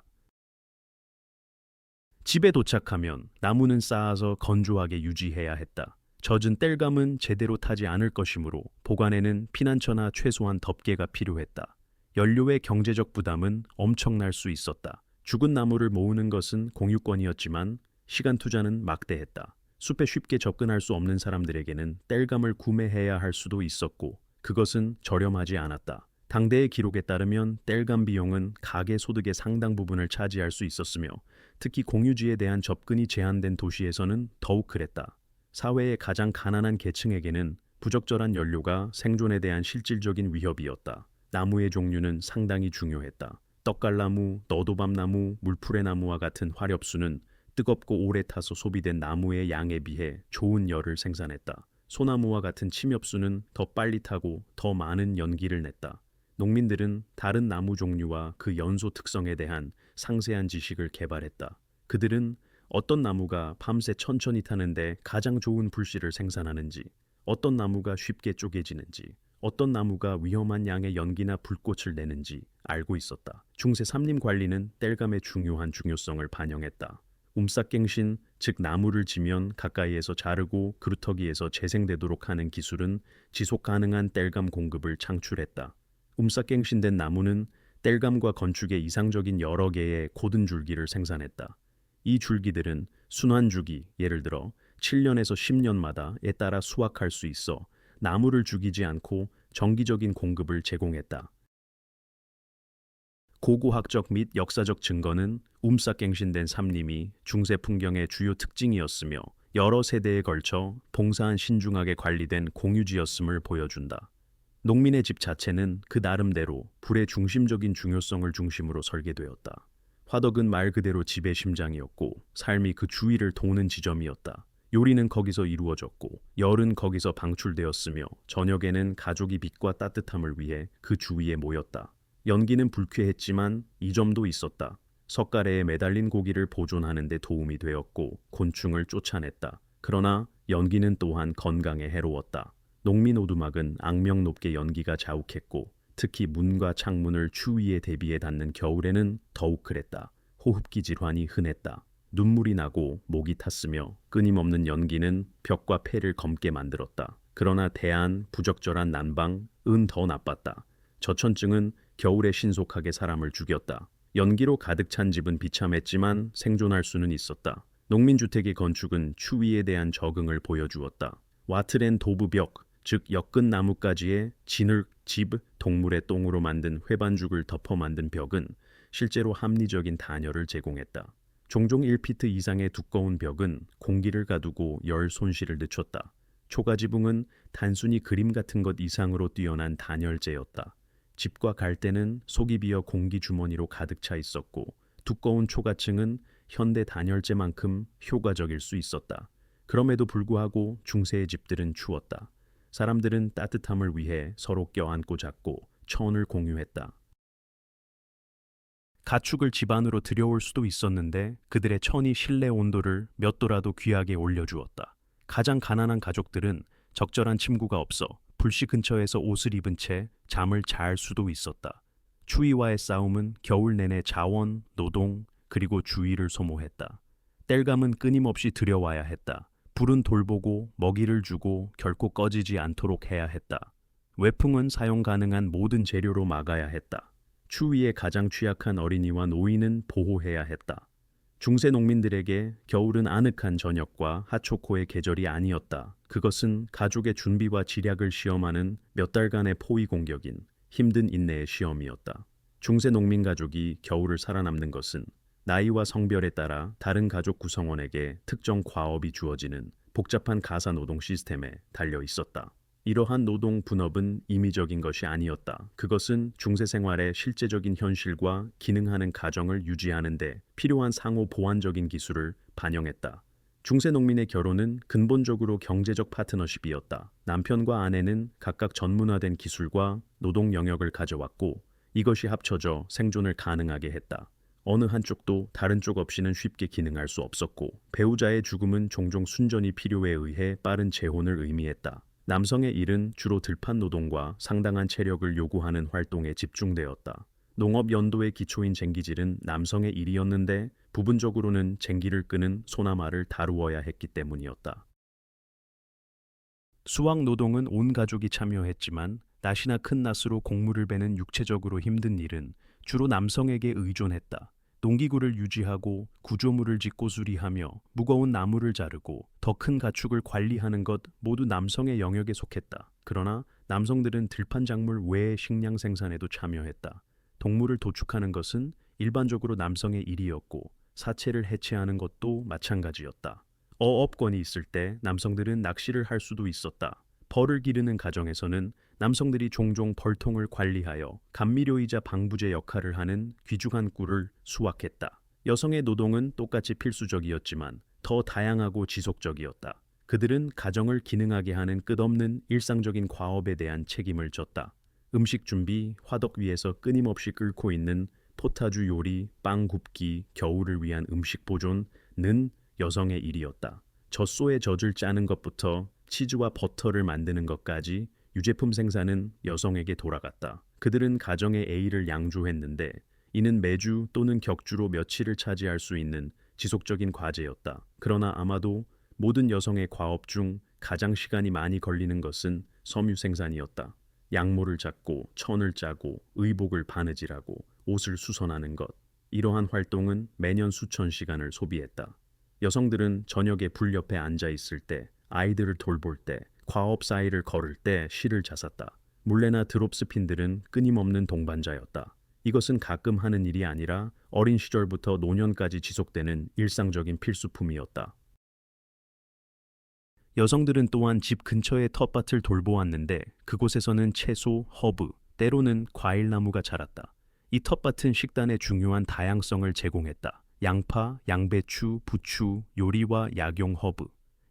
집에 도착하면 나무는 쌓아서 건조하게 유지해야 했다. 젖은 땔감은 제대로 타지 않을 것이므로 보관에는 피난처나 최소한 덮개가 필요했다. 연료의 경제적 부담은 엄청날 수 있었다. 죽은 나무를 모으는 것은 공유권이었지만 시간 투자는 막대했다. 숲에 쉽게 접근할 수 없는 사람들에게는 땔감을 구매해야 할 수도 있었고 그것은 저렴하지 않았다. 당대의 기록에 따르면 땔감 비용은 가계 소득의 상당 부분을 차지할 수 있었으며 특히 공유지에 대한 접근이 제한된 도시에서는 더욱 그랬다. 사회의 가장 가난한 계층에게는 부적절한 연료가 생존에 대한 실질적인 위협이었다. 나무의 종류는 상당히 중요했다. 떡갈나무, 너도밤나무, 물풀의 나무와 같은 화렵수는 뜨겁고 오래 타서 소비된 나무의 양에 비해 좋은 열을 생산했다. 소나무와 같은 침엽수는 더 빨리 타고 더 많은 연기를 냈다. 농민들은 다른 나무 종류와 그 연소 특성에 대한 상세한 지식을 개발했다. 그들은 어떤 나무가 밤새 천천히 타는데 가장 좋은 불씨를 생산하는지, 어떤 나무가 쉽게 쪼개지는지, 어떤 나무가 위험한 양의 연기나 불꽃을 내는지 알고 있었다. 중세 삼림 관리는 땔감의 중요한 중요성을 반영했다. 움싹갱신, 즉 나무를 지면 가까이에서 자르고 그루터기에서 재생되도록 하는 기술은 지속 가능한 땔감 공급을 창출했다. 움싹갱신된 나무는 땔감과 건축에 이상적인 여러 개의 고든 줄기를 생산했다. 이 줄기들은 순환주기, 예를 들어 7년에서 10년마다에 따라 수확할 수 있어 나무를 죽이지 않고 정기적인 공급을 제공했다. 고고학적 및 역사적 증거는 움싹갱신된 삼림이 중세 풍경의 주요 특징이었으며 여러 세대에 걸쳐 봉사한 신중하게 관리된 공유지였음을 보여준다. 농민의 집 자체는 그 나름대로 불의 중심적인 중요성을 중심으로 설계되었다. 화덕은 말 그대로 집의 심장이었고 삶이 그 주위를 도는 지점이었다. 요리는 거기서 이루어졌고 열은 거기서 방출되었으며 저녁에는 가족이 빛과 따뜻함을 위해 그 주위에 모였다. 연기는 불쾌했지만 이 점도 있었다. 석가래에 매달린 고기를 보존하는 데 도움이 되었고 곤충을 쫓아냈다. 그러나 연기는 또한 건강에 해로웠다. 농민 오두막은 악명 높게 연기가 자욱했고 특히 문과 창문을 추위에 대비해 닫는 겨울에는 더욱 그랬다. 호흡기 질환이 흔했다. 눈물이 나고 목이 탔으며 끊임없는 연기는 벽과 폐를 검게 만들었다. 그러나 대안, 부적절한 난방은 더 나빴다. 저천증은 겨울에 신속하게 사람을 죽였다. 연기로 가득 찬 집은 비참했지만 생존할 수는 있었다. 농민주택의 건축은 추위에 대한 적응을 보여주었다. 와트렌 도브벽, 즉 엮은 나뭇가지에 진흙집, 동물의 똥으로 만든 회반죽을 덮어 만든 벽은 실제로 합리적인 단열을 제공했다. 종종 1피트 이상의 두꺼운 벽은 공기를 가두고 열 손실을 늦췄다. 초가지붕은 단순히 그림 같은 것 이상으로 뛰어난 단열재였다. 집과 갈대는 속이 비어 공기 주머니로 가득 차 있었고 두꺼운 초가층은 현대 단열재만큼 효과적일 수 있었다. 그럼에도 불구하고 중세의 집들은 추웠다. 사람들은 따뜻함을 위해 서로 껴안고 잤고 천을 공유했다. 가축을 집 안으로 들여올 수도 있었는데 그들의 천이 실내 온도를 몇 도라도 귀하게 올려주었다. 가장 가난한 가족들은 적절한 침구가 없어 불씨 근처에서 옷을 입은 채 잠을 잘 수도 있었다. 추위와의 싸움은 겨울 내내 자원, 노동, 그리고 주의를 소모했다. 땔감은 끊임없이 들여와야 했다. 불은 돌보고 먹이를 주고 결코 꺼지지 않도록 해야 했다. 외풍은 사용 가능한 모든 재료로 막아야 했다. 추위에 가장 취약한 어린이와 노인은 보호해야 했다. 중세 농민들에게 겨울은 아늑한 저녁과 핫초코의 계절이 아니었다. 그것은 가족의 준비와 지략을 시험하는 몇 달간의 포위 공격인 힘든 인내의 시험이었다. 중세 농민 가족이 겨울을 살아남는 것은 나이와 성별에 따라 다른 가족 구성원에게 특정 과업이 주어지는 복잡한 가사 노동 시스템에 달려 있었다. 이러한 노동 분업은 임의적인 것이 아니었다. 그것은 중세 생활의 실제적인 현실과 기능하는 가정을 유지하는 데 필요한 상호 보완적인 기술을 반영했다. 중세 농민의 결혼은 근본적으로 경제적 파트너십이었다. 남편과 아내는 각각 전문화된 기술과 노동 영역을 가져왔고 이것이 합쳐져 생존을 가능하게 했다. 어느 한쪽도 다른 쪽 없이는 쉽게 기능할 수 없었고 배우자의 죽음은 종종 순전히 필요에 의해 빠른 재혼을 의미했다. 남성의 일은 주로 들판 노동과 상당한 체력을 요구하는 활동에 집중되었다. 농업 연도의 기초인 쟁기질은 남성의 일이었는데 부분적으로는 쟁기를 끄는 소나마를 다루어야 했기 때문이었다. 수확 노동은 온 가족이 참여했지만 낫이나 큰 낫으로 곡물을 베는 육체적으로 힘든 일은 주로 남성에게 의존했다. 농기구를 유지하고 구조물을 짓고 수리하며 무거운 나무를 자르고 더 큰 가축을 관리하는 것 모두 남성의 영역에 속했다. 그러나 남성들은 들판 작물 외의 식량 생산에도 참여했다. 동물을 도축하는 것은 일반적으로 남성의 일이었고 사체를 해체하는 것도 마찬가지였다. 어업권이 있을 때 남성들은 낚시를 할 수도 있었다. 벌을 기르는 가정에서는 남성들이 종종 벌통을 관리하여 감미료이자 방부제 역할을 하는 귀중한 꿀을 수확했다. 여성의 노동은 똑같이 필수적이었지만 더 다양하고 지속적이었다. 그들은 가정을 기능하게 하는 끝없는 일상적인 과업에 대한 책임을 졌다. 음식 준비, 화덕 위에서 끊임없이 끓고 있는 포타주 요리, 빵 굽기, 겨울을 위한 음식 보존은 여성의 일이었다. 젖소의 젖을 짜는 것부터 치즈와 버터를 만드는 것까지 유제품 생산은 여성에게 돌아갔다. 그들은 가정의 A를 양조했는데 이는 매주 또는 격주로 며칠을 차지할 수 있는 지속적인 과제였다. 그러나 아마도 모든 여성의 과업 중 가장 시간이 많이 걸리는 것은 섬유 생산이었다. 양모를 잡고 천을 짜고 의복을 바느질하고 옷을 수선하는 것. 이러한 활동은 매년 수천 시간을 소비했다. 여성들은 저녁에 불 옆에 앉아 있을 때, 아이들을 돌볼 때, 과업 사이를 걸을 때 실을 잤었다. 물레나 드롭스핀들은 끊임없는 동반자였다. 이것은 가끔 하는 일이 아니라 어린 시절부터 노년까지 지속되는 일상적인 필수품이었다. 여성들은 또한 집 근처의 텃밭을 돌보았는데 그곳에서는 채소, 허브, 때로는 과일나무가 자랐다. 이 텃밭은 식단의 중요한 다양성을 제공했다. 양파, 양배추, 부추, 요리와 약용 허브.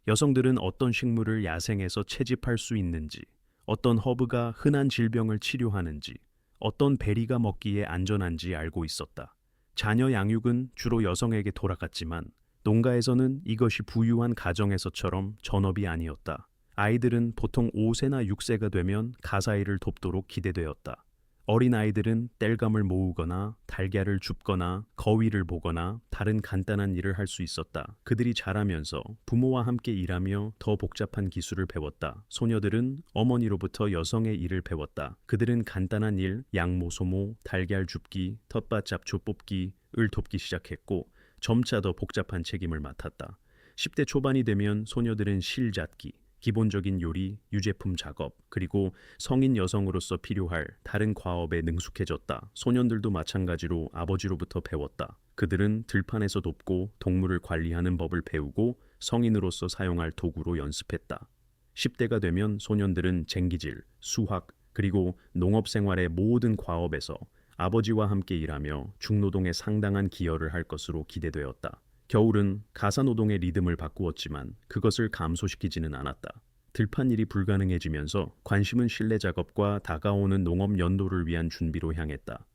여성들은 어떤 식물을 야생에서 채집할 수 있는지, 어떤 허브가 흔한 질병을 치료하는지, 어떤 베리가 먹기에 안전한지 알고 있었다. 자녀 양육은 주로 여성에게 돌아갔지만 농가에서는 이것이 부유한 가정에서처럼 전업이 아니었다. 아이들은 보통 5세나 6세가 되면 가사일을 돕도록 기대되었다. 어린 아이들은 땔감을 모으거나 달걀을 줍거나 거위를 보거나 다른 간단한 일을 할 수 있었다. 그들이 자라면서 부모와 함께 일하며 더 복잡한 기술을 배웠다. 소녀들은 어머니로부터 여성의 일을 배웠다. 그들은 간단한 일, 양모 소모, 달걀 줍기, 텃밭 잡초 뽑기를 돕기 시작했고 점차 더 복잡한 책임을 맡았다. 10대 초반이 되면 소녀들은 실 잡기, 기본적인 요리, 유제품 작업, 그리고 성인 여성으로서 필요할 다른 과업에 능숙해졌다. 소년들도 마찬가지로 아버지로부터 배웠다. 그들은 들판에서 돕고 동물을 관리하는 법을 배우고 성인으로서 사용할 도구로 연습했다. 10대가 되면 소년들은 쟁기질, 수학, 그리고 농업 생활의 모든 과업에서 아버지와 함께 일하며 중노동에 상당한 기여를 할 것으로 기대되었다. 겨울은 가사노동의 리듬을 바꾸었지만 그것을 감소시키지는 않았다. 들판일이 불가능해지면서 관심은 실내 작업과 다가오는 농업 연도를 위한 준비로 향했다.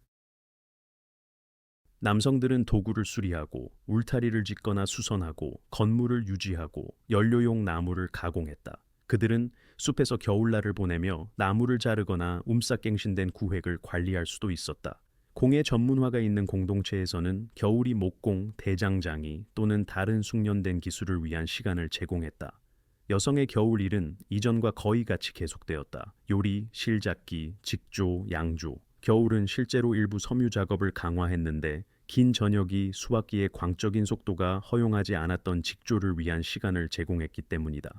남성들은 도구를 수리하고 울타리를 짓거나 수선하고 건물을 유지하고 연료용 나무를 가공했다. 그들은 숲에서 겨울날을 보내며 나무를 자르거나 움싹갱신된 구획을 관리할 수도 있었다. 공예 전문화가 있는 공동체에서는 겨울이 목공, 대장장이 또는 다른 숙련된 기술을 위한 시간을 제공했다. 여성의 겨울 일은 이전과 거의 같이 계속되었다. 요리, 실잡기, 직조, 양조. 겨울은 실제로 일부 섬유 작업을 강화했는데 긴 저녁이 수확기의 광적인 속도가 허용하지 않았던 직조를 위한 시간을 제공했기 때문이다.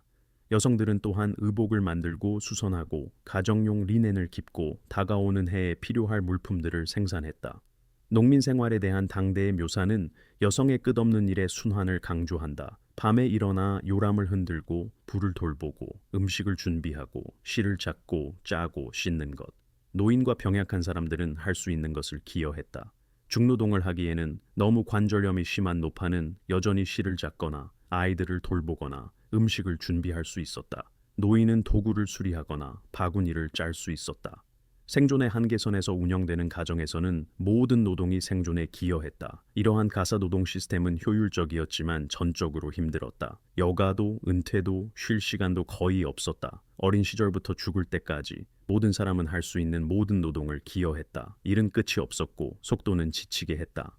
여성들은 또한 의복을 만들고 수선하고 가정용 리넨을 깁고 다가오는 해에 필요할 물품들을 생산했다. 농민 생활에 대한 당대의 묘사는 여성의 끝없는 일의 순환을 강조한다. 밤에 일어나 요람을 흔들고 불을 돌보고 음식을 준비하고 실을 찾고 짜고 씻는 것. 노인과 병약한 사람들은 할 수 있는 것을 기여했다. 중노동을 하기에는 너무 관절염이 심한 노파는 여전히 실을 잡거나 아이들을 돌보거나 음식을 준비할 수 있었다. 노인은 도구를 수리하거나 바구니를 짤 수 있었다. 생존의 한계선에서 운영되는 가정에서는 모든 노동이 생존에 기여했다. 이러한 가사 노동 시스템은 효율적이었지만 전적으로 힘들었다. 여가도 은퇴도 쉴 시간도 거의 없었다. 어린 시절부터 죽을 때까지 모든 사람은 할 수 있는 모든 노동을 기여했다. 일은 끝이 없었고 속도는 지치게 했다.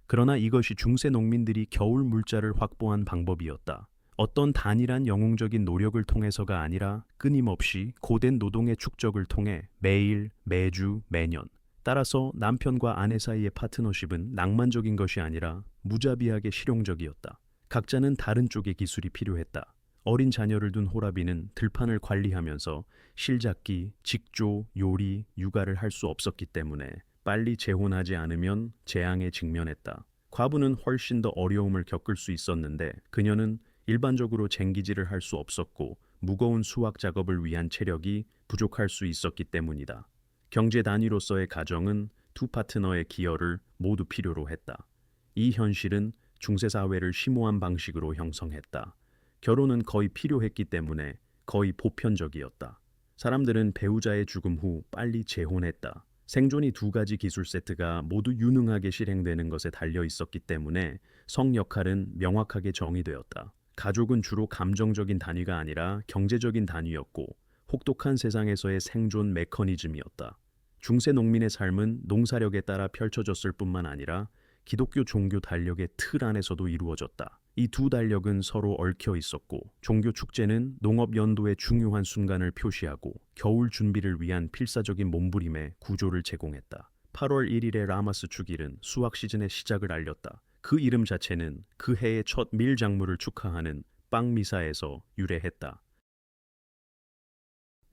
그러나 이것이 중세 농민들이 겨울 물자를 확보한 방법이었다. 어떤 단일한 영웅적인 노력을 통해서가 아니라 끊임없이 고된 노동의 축적을 통해 매일, 매주, 매년. 따라서 남편과 아내 사이의 파트너십은 낭만적인 것이 아니라 무자비하게 실용적이었다. 각자는 다른 쪽의 기술이 필요했다. 어린 자녀를 둔 호라비는 들판을 관리하면서 실잡기, 직조, 요리, 육아를 할 수 없었기 때문에 빨리 재혼하지 않으면 재앙에 직면했다. 과부는 훨씬 더 어려움을 겪을 수 있었는데 그녀는 일반적으로 쟁기질을 할 수 없었고 무거운 수확 작업을 위한 체력이 부족할 수 있었기 때문이다. 경제 단위로서의 가정은 두 파트너의 기여를 모두 필요로 했다. 이 현실은 중세 사회를 심오한 방식으로 형성했다. 결혼은 거의 필요했기 때문에 거의 보편적이었다. 사람들은 배우자의 죽음 후 빨리 재혼했다. 생존이 두 가지 기술 세트가 모두 유능하게 실행되는 것에 달려 있었기 때문에 성 역할은 명확하게 정의되었다. 가족은 주로 감정적인 단위가 아니라 경제적인 단위였고 혹독한 세상에서의 생존 메커니즘이었다. 중세 농민의 삶은 농사력에 따라 펼쳐졌을 뿐만 아니라 기독교 종교 달력의 틀 안에서도 이루어졌다. 이 두 달력은 서로 얽혀 있었고 종교 축제는 농업 연도의 중요한 순간을 표시하고 겨울 준비를 위한 필사적인 몸부림의 구조를 제공했다. 8월 1일의 라마스 축일은 수확 시즌의 시작을 알렸다. 그 이름 자체는 그 해의 첫 밀작물을 축하하는 빵 미사에서 유래했다.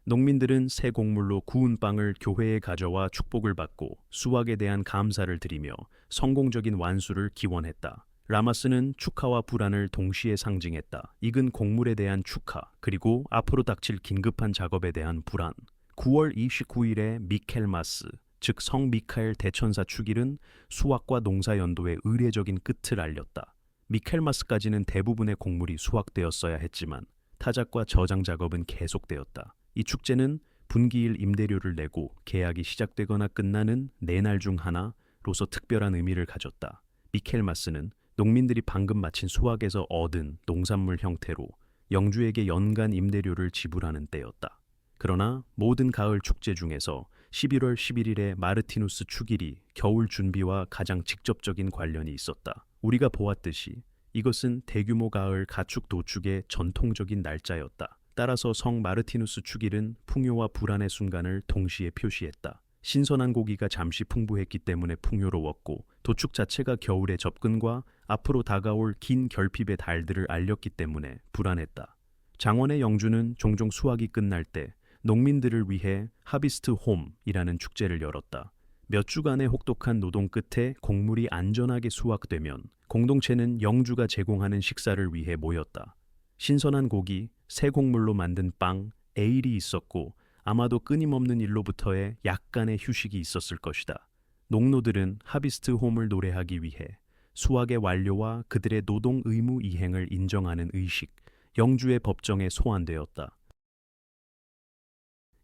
농민들은 새 곡물로 구운 빵을 교회에 가져와 축복을 받고 수확에 대한 감사를 드리며 성공적인 완수를 기원했다. 라마스는 축하와 불안을 동시에 상징했다. 익은 곡물에 대한 축하, 그리고 앞으로 닥칠 긴급한 작업에 대한 불안. 9월 29일에 미켈마스, 즉 성 미카엘 대천사 축일은 수확과 농사 연도의 의례적인 끝을 알렸다. 미켈마스까지는 대부분의 곡물이 수확되었어야 했지만 타작과 저장 작업은 계속되었다. 이 축제는 분기일 임대료를 내고 계약이 시작되거나 끝나는 네 날 중 하나로서 특별한 의미를 가졌다. 미켈마스는 농민들이 방금 마친 수확에서 얻은 농산물 형태로 영주에게 연간 임대료를 지불하는 때였다. 그러나 모든 가을 축제 중에서 11월 11일의 마르티누스 축일이 겨울 준비와 가장 직접적인 관련이 있었다. 우리가 보았듯이 이것은 대규모 가을 가축 도축의 전통적인 날짜였다. 따라서 성 마르티누스 축일은 풍요와 불안의 순간을 동시에 표시했다. 신선한 고기가 잠시 풍부했기 때문에 풍요로웠고 도축 자체가 겨울의 접근과 앞으로 다가올 긴 결핍의 달들을 알렸기 때문에 불안했다. 장원의 영주는 종종 수확이 끝날 때 농민들을 위해 하비스트 홈이라는 축제를 열었다. 몇 주간의 혹독한 노동 끝에 곡물이 안전하게 수확되면 공동체는 영주가 제공하는 식사를 위해 모였다. 신선한 고기, 새 곡물로 만든 빵, 에일이 있었고 아마도 끊임없는 일로부터의 약간의 휴식이 있었을 것이다. 농노들은 하비스트 홈을 노래하기 위해 수확의 완료와 그들의 노동 의무 이행을 인정하는 의식, 영주의 법정에 소환되었다.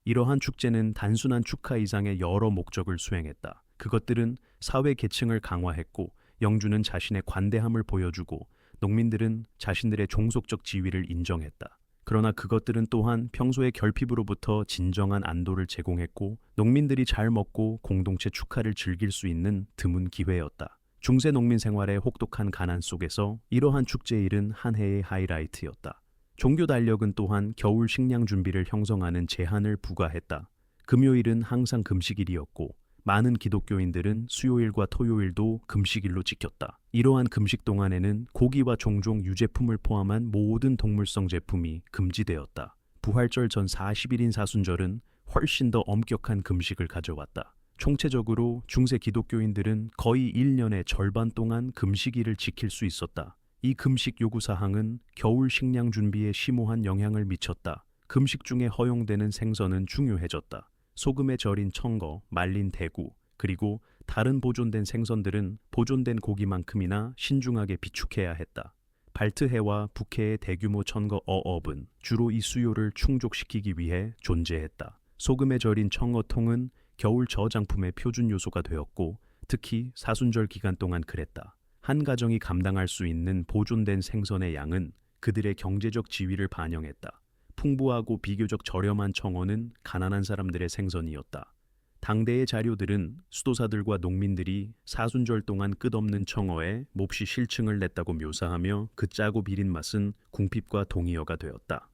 이러한 축제는 단순한 축하 이상의 여러 목적을 수행했다. 그것들은 사회 계층을 강화했고, 영주는 자신의 관대함을 보여주고, 농민들은 자신들의 종속적 지위를 인정했다. 그러나 그것들은 또한 평소의 결핍으로부터 진정한 안도를 제공했고, 농민들이 잘 먹고 공동체 축하를 즐길 수 있는 드문 기회였다. 중세 농민 생활의 혹독한 가난 속에서 이러한 축제일은 한 해의 하이라이트였다. 종교 달력은 또한 겨울 식량 준비를 형성하는 제한을 부과했다. 금요일은 항상 금식일이었고, 많은 기독교인들은 수요일과 토요일도 금식일로 지켰다. 이러한 금식 동안에는 고기와 종종 유제품을 포함한 모든 동물성 제품이 금지되었다. 부활절 전 40일인 사순절은 훨씬 더 엄격한 금식을 가져왔다. 총체적으로 중세 기독교인들은 거의 1년의 절반 동안 금식일을 지킬 수 있었다. 이 금식 요구 사항은 겨울 식량 준비에 심오한 영향을 미쳤다. 금식 중에 허용되는 생선은 중요해졌다. 소금에 절인 청거, 말린 대구, 그리고 다른 보존된 생선들은 보존된 고기만큼이나 신중하게 비축해야 했다. 발트해와 북해의 대규모 천거 어업은 주로 이 수요를 충족시키기 위해 존재했다. 소금에 절인 청어통은 겨울 저장품의 표준 요소가 되었고, 특히 사순절 기간 동안 그랬다. 한 가정이 감당할 수 있는 보존된 생선의 양은 그들의 경제적 지위를 반영했다. 풍부하고 비교적 저렴한 청어는 가난한 사람들의 생선이었다. 당대의 자료들은 수도사들과 농민들이 사순절 동안 끝없는 청어에 몹시 실증을 냈다고 묘사하며 그 짜고 비린 맛은 궁핍과 동의어가 되었다.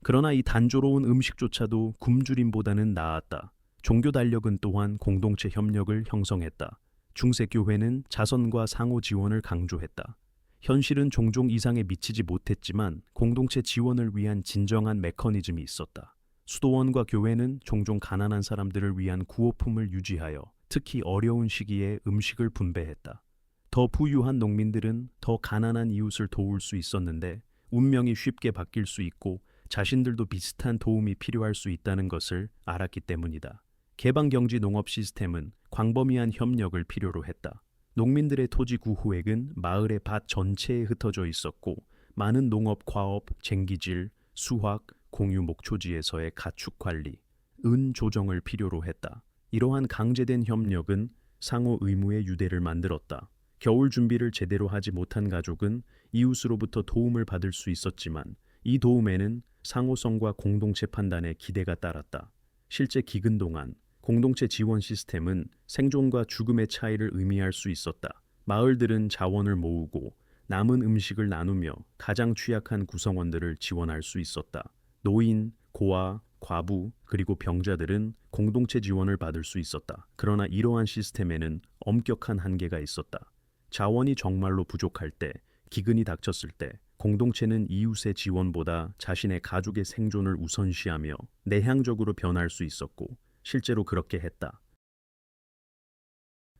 그러나 이 단조로운 음식조차도 굶주림보다는 나았다. 종교 달력은 또한 공동체 협력을 형성했다. 중세 교회는 자선과 상호 지원을 강조했다. 현실은 종종 이상에 미치지 못했지만 공동체 지원을 위한 진정한 메커니즘이 있었다. 수도원과 교회는 종종 가난한 사람들을 위한 구호품을 유지하여 특히 어려운 시기에 음식을 분배했다. 더 부유한 농민들은 더 가난한 이웃을 도울 수 있었는데, 운명이 쉽게 바뀔 수 있고 자신들도 비슷한 도움이 필요할 수 있다는 것을 알았기 때문이다. 개방경지 농업 시스템은 광범위한 협력을 필요로 했다. 농민들의 토지 구후액은 마을의 밭 전체에 흩어져 있었고, 많은 농업, 과업, 쟁기질, 수확, 공유 목초지에서의 가축 관리, 은 조정을 필요로 했다. 이러한 강제된 협력은 상호 의무의 유대를 만들었다. 겨울 준비를 제대로 하지 못한 가족은 이웃으로부터 도움을 받을 수 있었지만, 이 도움에는 상호성과 공동체 판단의 기대가 따랐다. 실제 기근 동안 공동체 지원 시스템은 생존과 죽음의 차이를 의미할 수 있었다. 마을들은 자원을 모으고 남은 음식을 나누며 가장 취약한 구성원들을 지원할 수 있었다. 노인, 고아, 과부, 그리고 병자들은 공동체 지원을 받을 수 있었다. 그러나 이러한 시스템에는 엄격한 한계가 있었다. 자원이 정말로 부족할 때, 기근이 닥쳤을 때, 공동체는 이웃의 지원보다 자신의 가족의 생존을 우선시하며 내향적으로 변할 수 있었고, 실제로 그렇게 했다.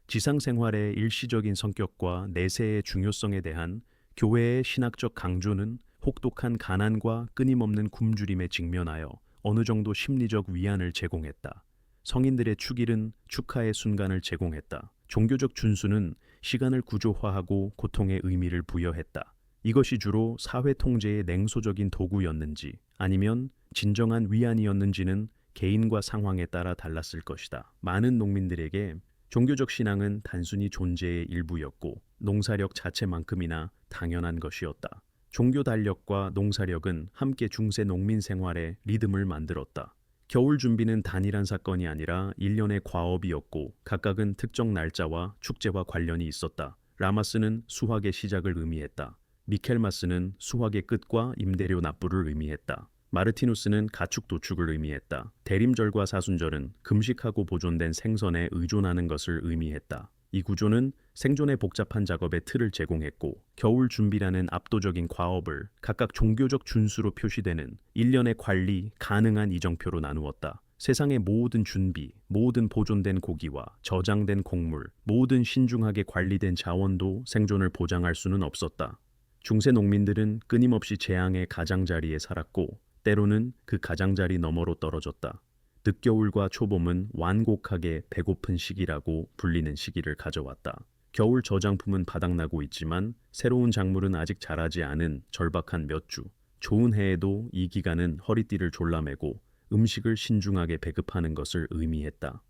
지상생활의 일시적인 성격과 내세의 중요성에 대한 교회의 신학적 강조는 혹독한 가난과 끊임없는 굶주림에 직면하여 어느 정도 심리적 위안을 제공했다. 성인들의 축일은 축하의 순간을 제공했다. 종교적 준수는 시간을 구조화하고 고통의 의미를 부여했다. 이것이 주로 사회 통제의 냉소적인 도구였는지 아니면 진정한 위안이었는지는 개인과 상황에 따라 달랐을 것이다. 많은 농민들에게 종교적 신앙은 단순히 존재의 일부였고 농사력 자체만큼이나 당연한 것이었다. 종교 달력과 농사력은 함께 중세 농민 생활의 리듬을 만들었다. 겨울 준비는 단일한 사건이 아니라 일련의 과업이었고 각각은 특정 날짜와 축제와 관련이 있었다. 라마스는 수확의 시작을 의미했다. 미켈마스는 수확의 끝과 임대료 납부를 의미했다. 마르티누스는 가축 도축을 의미했다. 대림절과 사순절은 금식하고 보존된 생선에 의존하는 것을 의미했다. 이 구조는 생존의 복잡한 작업의 틀을 제공했고 겨울 준비라는 압도적인 과업을 각각 종교적 준수로 표시되는 일련의 관리 가능한 이정표로 나누었다. 세상의 모든 준비, 모든 보존된 고기와 저장된 곡물, 모든 신중하게 관리된 자원도 생존을 보장할 수는 없었다. 중세 농민들은 끊임없이 재앙의 가장자리에 살았고 때로는 그 가장자리 너머로 떨어졌다. 늦겨울과 초봄은 완곡하게 배고픈 시기라고 불리는 시기를 가져왔다. 겨울 저장품은 바닥나고 있지만 새로운 작물은 아직 자라지 않은 절박한 몇 주. 좋은 해에도 이 기간은 허리띠를 졸라매고 음식을 신중하게 배급하는 것을 의미했다.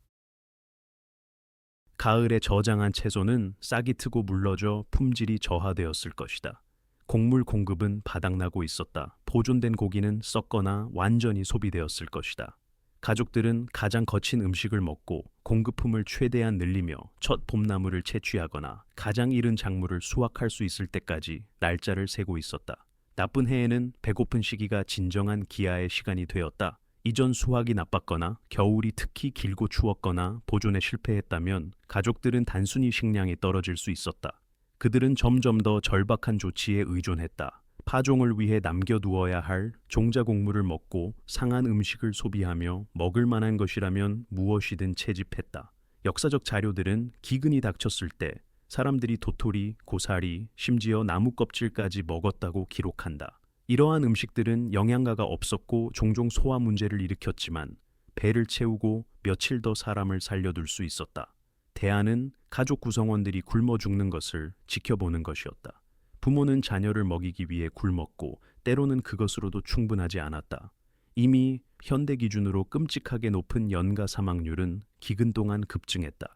가을에 저장한 채소는 싹이 트고 물러져 품질이 저하되었을 것이다. 곡물 공급은 바닥나고 있었다. 보존된 고기는 썩거나 완전히 소비되었을 것이다. 가족들은 가장 거친 음식을 먹고 공급품을 최대한 늘리며 첫 봄나물을 채취하거나 가장 이른 작물을 수확할 수 있을 때까지 날짜를 세고 있었다. 나쁜 해에는 배고픈 시기가 진정한 기아의 시간이 되었다. 이전 수확이 나빴거나 겨울이 특히 길고 추웠거나 보존에 실패했다면 가족들은 단순히 식량이 떨어질 수 있었다. 그들은 점점 더 절박한 조치에 의존했다. 파종을 위해 남겨두어야 할 종자 곡물을 먹고 상한 음식을 소비하며 먹을 만한 것이라면 무엇이든 채집했다. 역사적 자료들은 기근이 닥쳤을 때 사람들이 도토리, 고사리, 심지어 나무 껍질까지 먹었다고 기록한다. 이러한 음식들은 영양가가 없었고 종종 소화 문제를 일으켰지만 배를 채우고 며칠 더 사람을 살려둘 수 있었다. 대안은 가족 구성원들이 굶어 죽는 것을 지켜보는 것이었다. 부모는 자녀를 먹이기 위해 굶었고 때로는 그것으로도 충분하지 않았다. 이미 현대 기준으로 끔찍하게 높은 연가 사망률은 기근 동안 급증했다.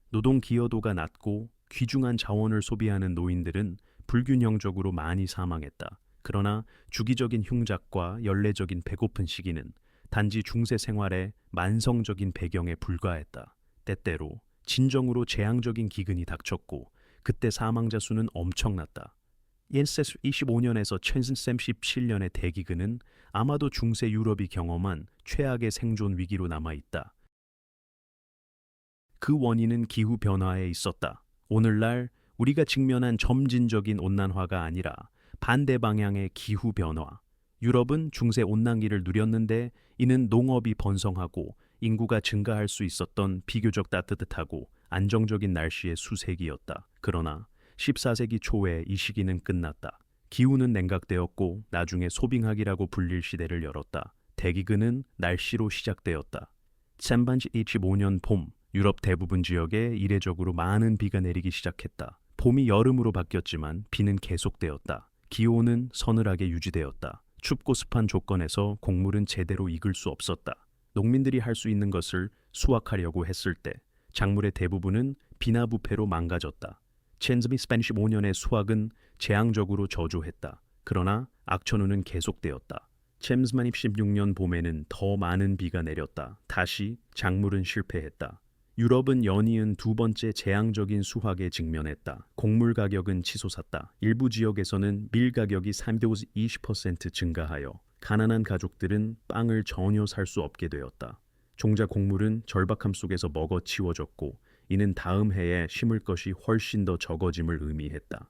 노동 기여도가 낮고 귀중한 자원을 소비하는 노인들은 불균형적으로 많이 사망했다. 그러나 주기적인 흉작과 연례적인 배고픈 시기는 단지 중세 생활의 만성적인 배경에 불과했다. 때때로 진정으로 재앙적인 기근이 닥쳤고 그때 사망자 수는 엄청났다. 1725년에서 1737년의 대기근은 아마도 중세 유럽이 경험한 최악의 생존 위기로 남아있다. 그 원인은 기후 변화에 있었다. 오늘날 우리가 직면한 점진적인 온난화가 아니라 반대 방향의 기후 변화. 유럽은 중세 온난기를 누렸는데 이는 농업이 번성하고 인구가 증가할 수 있었던 비교적 따뜻하고 안정적인 날씨의 수세기였다. 그러나 14세기 초에 이 시기는 끝났다. 기후는 냉각되었고 나중에 소빙하기라고 불릴 시대를 열었다. 대기근은 날씨로 시작되었다. 1725년 봄, 유럽 대부분 지역에 이례적으로 많은 비가 내리기 시작했다. 봄이 여름으로 바뀌었지만 비는 계속되었다. 기온은 서늘하게 유지되었다. 춥고 습한 조건에서 곡물은 제대로 익을 수 없었다. 농민들이 할 수 있는 것을 수확하려고 했을 때 작물의 대부분은 비나 부패로 망가졌다. 1735년의 수확은 재앙적으로 저조했다. 그러나 악천후는 계속되었다. 1716년 봄에는 더 많은 비가 내렸다. 다시 작물은 실패했다. 유럽은 연이은 두 번째 재앙적인 수확에 직면했다. 곡물 가격은 치솟았다. 일부 지역에서는 밀 가격이 20% 증가하여 가난한 가족들은 빵을 전혀 살 수 없게 되었다. 종자 곡물은 절박함 속에서 먹어치워졌고 이는 다음 해에 심을 것이 훨씬 더 적어짐을 의미했다.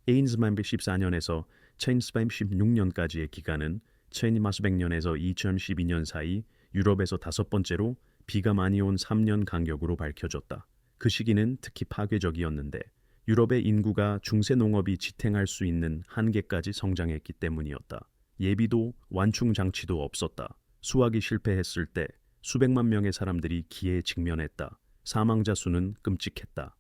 1714년에서 1716년까지의 기간은 1200년에서 2012년 사이 유럽에서 다섯 번째로 비가 많이 온 3년 간격으로 밝혀졌다. 그 시기는 특히 파괴적이었는데 유럽의 인구가 중세 농업이 지탱할 수 있는 한계까지 성장했기 때문이었다. 예비도 완충 장치도 없었다. 수확이 실패했을 때 수백만 명의 사람들이 기에 직면했다. 사망자 수는 끔찍했다.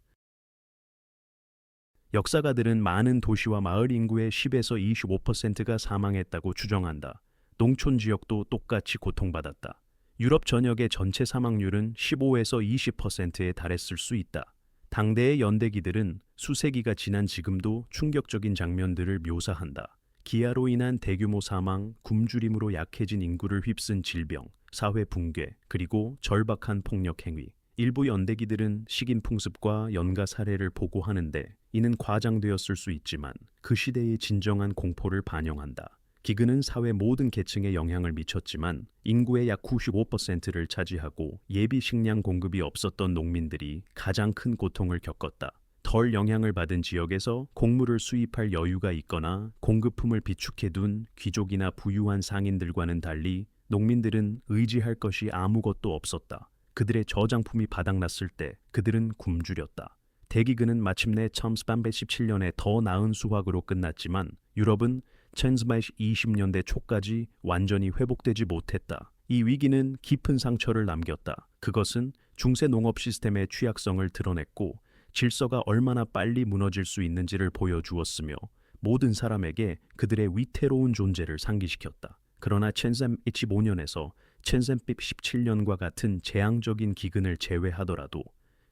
역사가들은 많은 도시와 마을 인구의 10에서 25%가 사망했다고 추정한다. 농촌 지역도 똑같이 고통받았다. 유럽 전역의 전체 사망률은 15에서 20%에 달했을 수 있다. 당대의 연대기들은 수세기가 지난 지금도 충격적인 장면들을 묘사한다. 기아로 인한 대규모 사망, 굶주림으로 약해진 인구를 휩쓴 질병, 사회 붕괴, 그리고 절박한 폭력 행위. 일부 연대기들은 식인 풍습과 연가 사례를 보고하는데 이는 과장되었을 수 있지만 그 시대의 진정한 공포를 반영한다. 기근은 사회 모든 계층에 영향을 미쳤지만 인구의 약 95%를 차지하고 예비 식량 공급이 없었던 농민들이 가장 큰 고통을 겪었다. 덜 영향을 받은 지역에서 곡물을 수입할 여유가 있거나 공급품을 비축해둔 귀족이나 부유한 상인들과는 달리 농민들은 의지할 것이 아무것도 없었다. 그들의 저장품이 바닥났을 때 그들은 굶주렸다. 대기근은 마침내 1317년에 더 나은 수확으로 끝났지만 유럽은 1920년대 초까지 완전히 회복되지 못했다. 이 위기는 깊은 상처를 남겼다. 그것은 중세 농업 시스템의 취약성을 드러냈고 질서가 얼마나 빨리 무너질 수 있는지를 보여주었으며 모든 사람에게 그들의 위태로운 존재를 상기시켰다. 그러나 1325년에서 1317년과 같은 재앙적인 기근을 제외하더라도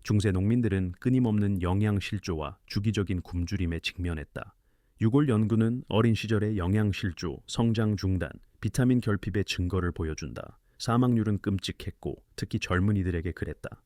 중세 농민들은 끊임없는 영양 실조와 주기적인 굶주림에 직면했다. 유골 연구는 어린 시절의 영양 실조, 성장 중단, 비타민 결핍의 증거를 보여준다. 사망률은 끔찍했고 특히 젊은이들에게 그랬다.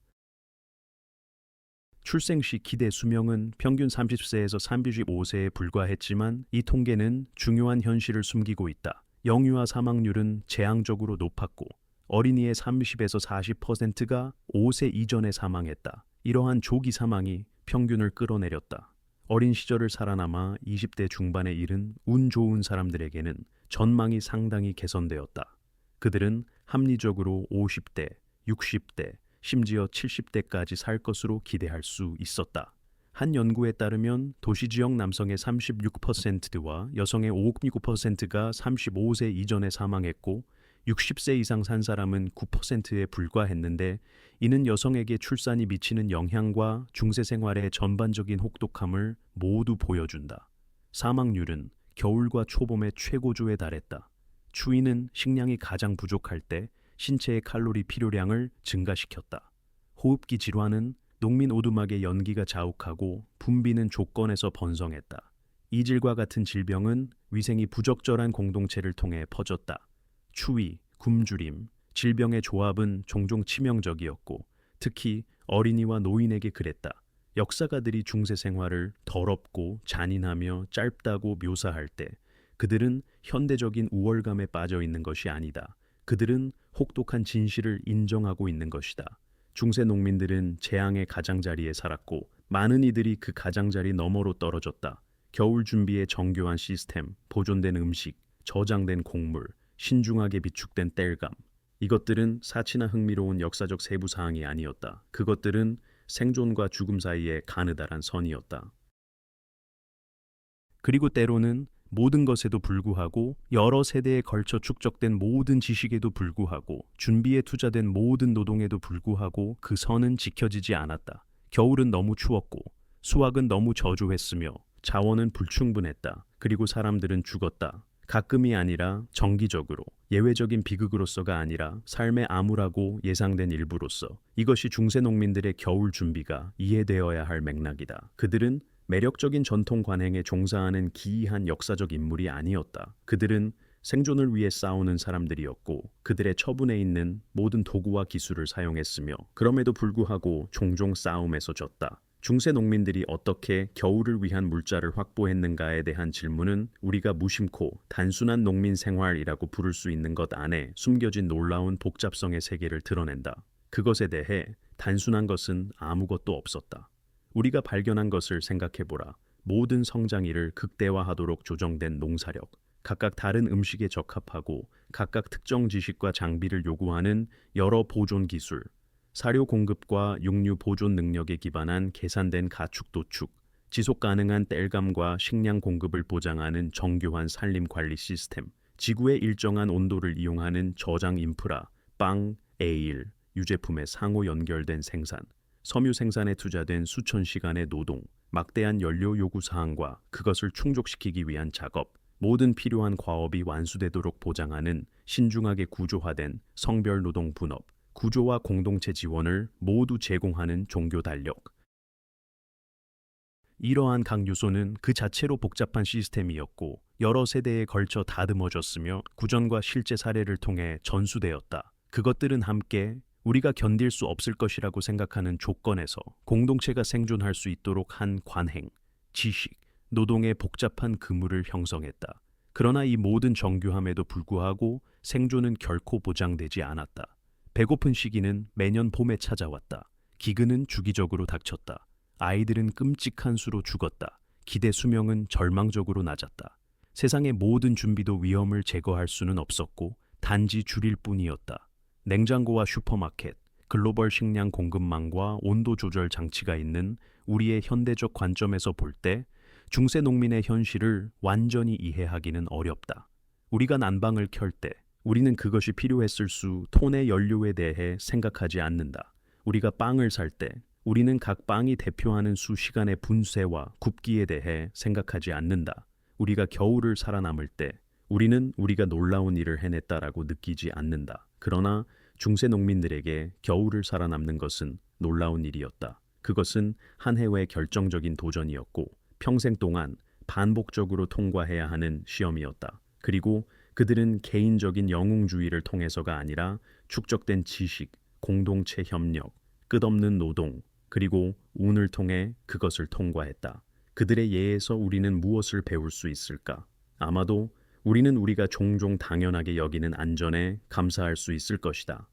출생 시 기대 수명은 평균 30세에서 35세에 불과했지만 이 통계는 중요한 현실을 숨기고 있다. 영유아 사망률은 재앙적으로 높았고 어린이의 30에서 40%가 5세 이전에 사망했다. 이러한 조기 사망이 평균을 끌어내렸다. 어린 시절을 살아남아 20대 중반에 이른 운 좋은 사람들에게는 전망이 상당히 개선되었다. 그들은 합리적으로 50대, 60대, 심지어 70대까지 살 것으로 기대할 수 있었다. 한 연구에 따르면 도시지역 남성의 36%와 여성의 59%가 35세 이전에 사망했고 60세 이상 산 사람은 9%에 불과했는데 이는 여성에게 출산이 미치는 영향과 중세 생활의 전반적인 혹독함을 모두 보여준다. 사망률은 겨울과 초봄의 최고조에 달했다. 추위는 식량이 가장 부족할 때 신체의 칼로리 필요량을 증가시켰다. 호흡기 질환은 농민 오두막의 연기가 자욱하고 붐비는 조건에서 번성했다. 이질과 같은 질병은 위생이 부적절한 공동체를 통해 퍼졌다. 추위, 굶주림, 질병의 조합은 종종 치명적이었고 특히 어린이와 노인에게 그랬다. 역사가들이 중세 생활을 더럽고 잔인하며 짧다고 묘사할 때 그들은 현대적인 우월감에 빠져 있는 것이 아니다. 그들은 혹독한 진실을 인정하고 있는 것이다. 중세 농민들은 재앙의 가장자리에 살았고 많은 이들이 그 가장자리 너머로 떨어졌다. 겨울 준비의 정교한 시스템, 보존된 음식, 저장된 곡물, 신중하게 비축된 땔감. 이것들은 사치나 흥미로운 역사적 세부 사항이 아니었다. 그것들은 생존과 죽음 사이의 가느다란 선이었다. 그리고 때로는 모든 것에도 불구하고 여러 세대에 걸쳐 축적된 모든 지식에도 불구하고 준비에 투자된 모든 노동에도 불구하고 그 선은 지켜지지 않았다. 겨울은 너무 추웠고 수확은 너무 저조했으며 자원은 불충분했다. 그리고 사람들은 죽었다. 가끔이 아니라 정기적으로, 예외적인 비극으로서가 아니라 삶의 암울하고 예상된 일부로서. 이것이 중세 농민들의 겨울 준비가 이해되어야 할 맥락이다. 그들은 매력적인 전통 관행에 종사하는 기이한 역사적 인물이 아니었다. 그들은 생존을 위해 싸우는 사람들이었고 그들의 처분에 있는 모든 도구와 기술을 사용했으며 그럼에도 불구하고 종종 싸움에서 졌다. 중세 농민들이 어떻게 겨울을 위한 물자를 확보했는가에 대한 질문은 우리가 무심코 단순한 농민 생활이라고 부를 수 있는 것 안에 숨겨진 놀라운 복잡성의 세계를 드러낸다. 그것에 대해 단순한 것은 아무것도 없었다. 우리가 발견한 것을 생각해보라. 모든 성장일을 극대화하도록 조정된 농사력, 각각 다른 음식에 적합하고 각각 특정 지식과 장비를 요구하는 여러 보존 기술, 사료 공급과 육류 보존 능력에 기반한 계산된 가축 도축, 지속 가능한 땔감과 식량 공급을 보장하는 정교한 산림 관리 시스템, 지구의 일정한 온도를 이용하는 저장 인프라, 빵, 에일, 유제품의 상호 연결된 생산, 섬유 생산에 투자된 수천 시간의 노동, 막대한 연료 요구 사항과 그것을 충족시키기 위한 작업, 모든 필요한 과업이 완수되도록 보장하는 신중하게 구조화된 성별 노동 분업, 구조와 공동체 지원을 모두 제공하는 종교 달력. 이러한 각 요소는 그 자체로 복잡한 시스템이었고 여러 세대에 걸쳐 다듬어졌으며 구전과 실제 사례를 통해 전수되었다. 그것들은 함께 우리가 견딜 수 없을 것이라고 생각하는 조건에서 공동체가 생존할 수 있도록 한 관행, 지식, 노동의 복잡한 그물을 형성했다. 그러나 이 모든 정교함에도 불구하고 생존은 결코 보장되지 않았다. 배고픈 시기는 매년 봄에 찾아왔다. 기근은 주기적으로 닥쳤다. 아이들은 끔찍한 수로 죽었다. 기대 수명은 절망적으로 낮았다. 세상의 모든 준비도 위험을 제거할 수는 없었고 단지 줄일 뿐이었다. 냉장고와 슈퍼마켓, 글로벌 식량 공급망과 온도 조절 장치가 있는 우리의 현대적 관점에서 볼 때 중세 농민의 현실을 완전히 이해하기는 어렵다. 우리가 난방을 켤 때 우리는 그것이 필요했을 수 톤의 연료에 대해 생각하지 않는다. 우리가 빵을 살 때 우리는 각 빵이 대표하는 수시간의 분쇄와 굽기에 대해 생각하지 않는다. 우리가 겨울을 살아남을 때 우리는 우리가 놀라운 일을 해냈다라고 느끼지 않는다. 그러나 중세 농민들에게 겨울을 살아남는 것은 놀라운 일이었다. 그것은 한 해의 결정적인 도전이었고 평생 동안 반복적으로 통과해야 하는 시험이었다. 그리고 그들은 개인적인 영웅주의를 통해서가 아니라 축적된 지식, 공동체 협력, 끝없는 노동, 그리고 운을 통해 그것을 통과했다. 그들의 예에서 우리는 무엇을 배울 수 있을까? 아마도 우리는 우리가 종종 당연하게 여기는 안전에 감사할 수 있을 것이다.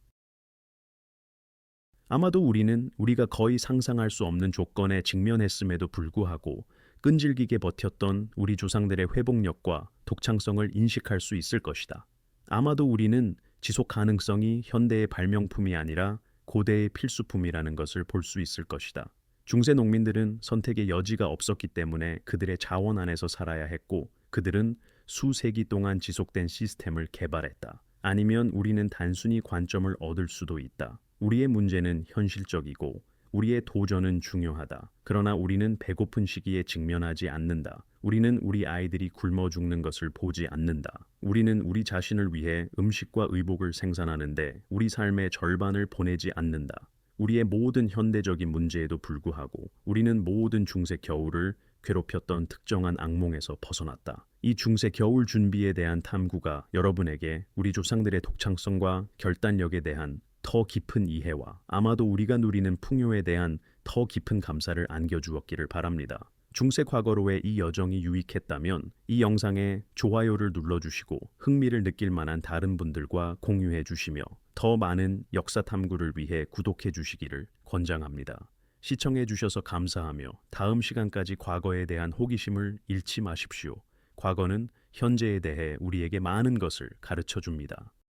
아마도 우리는 우리가 거의 상상할 수 없는 조건에 직면했음에도 불구하고 끈질기게 버텼던 우리 조상들의 회복력과 독창성을 인식할 수 있을 것이다. 아마도 우리는 지속 가능성이 현대의 발명품이 아니라 고대의 필수품이라는 것을 볼 수 있을 것이다. 중세 농민들은 선택의 여지가 없었기 때문에 그들의 자원 안에서 살아야 했고 그들은 수세기 동안 지속된 시스템을 개발했다. 아니면 우리는 단순히 관점을 얻을 수도 있다. 우리의 문제는 현실적이고 우리의 도전은 중요하다. 그러나 우리는 배고픈 시기에 직면하지 않는다. 우리는 우리 아이들이 굶어 죽는 것을 보지 않는다. 우리는 우리 자신을 위해 음식과 의복을 생산하는데 우리 삶의 절반을 보내지 않는다. 우리의 모든 현대적인 문제에도 불구하고 우리는 모든 중세 겨울을 괴롭혔던 특정한 악몽에서 벗어났다. 이 중세 겨울 준비에 대한 탐구가 여러분에게 우리 조상들의 독창성과 결단력에 대한 더 깊은 이해와 아마도 우리가 누리는 풍요에 대한 더 깊은 감사를 안겨주었기를 바랍니다. 중세 과거로의 이 여정이 유익했다면 이 영상에 좋아요를 눌러주시고 흥미를 느낄 만한 다른 분들과 공유해 주시며 더 많은 역사 탐구를 위해 구독해 주시기를 권장합니다. 시청해 주셔서 감사하며 다음 시간까지 과거에 대한 호기심을 잃지 마십시오. 과거는 현재에 대해 우리에게 많은 것을 가르쳐 줍니다.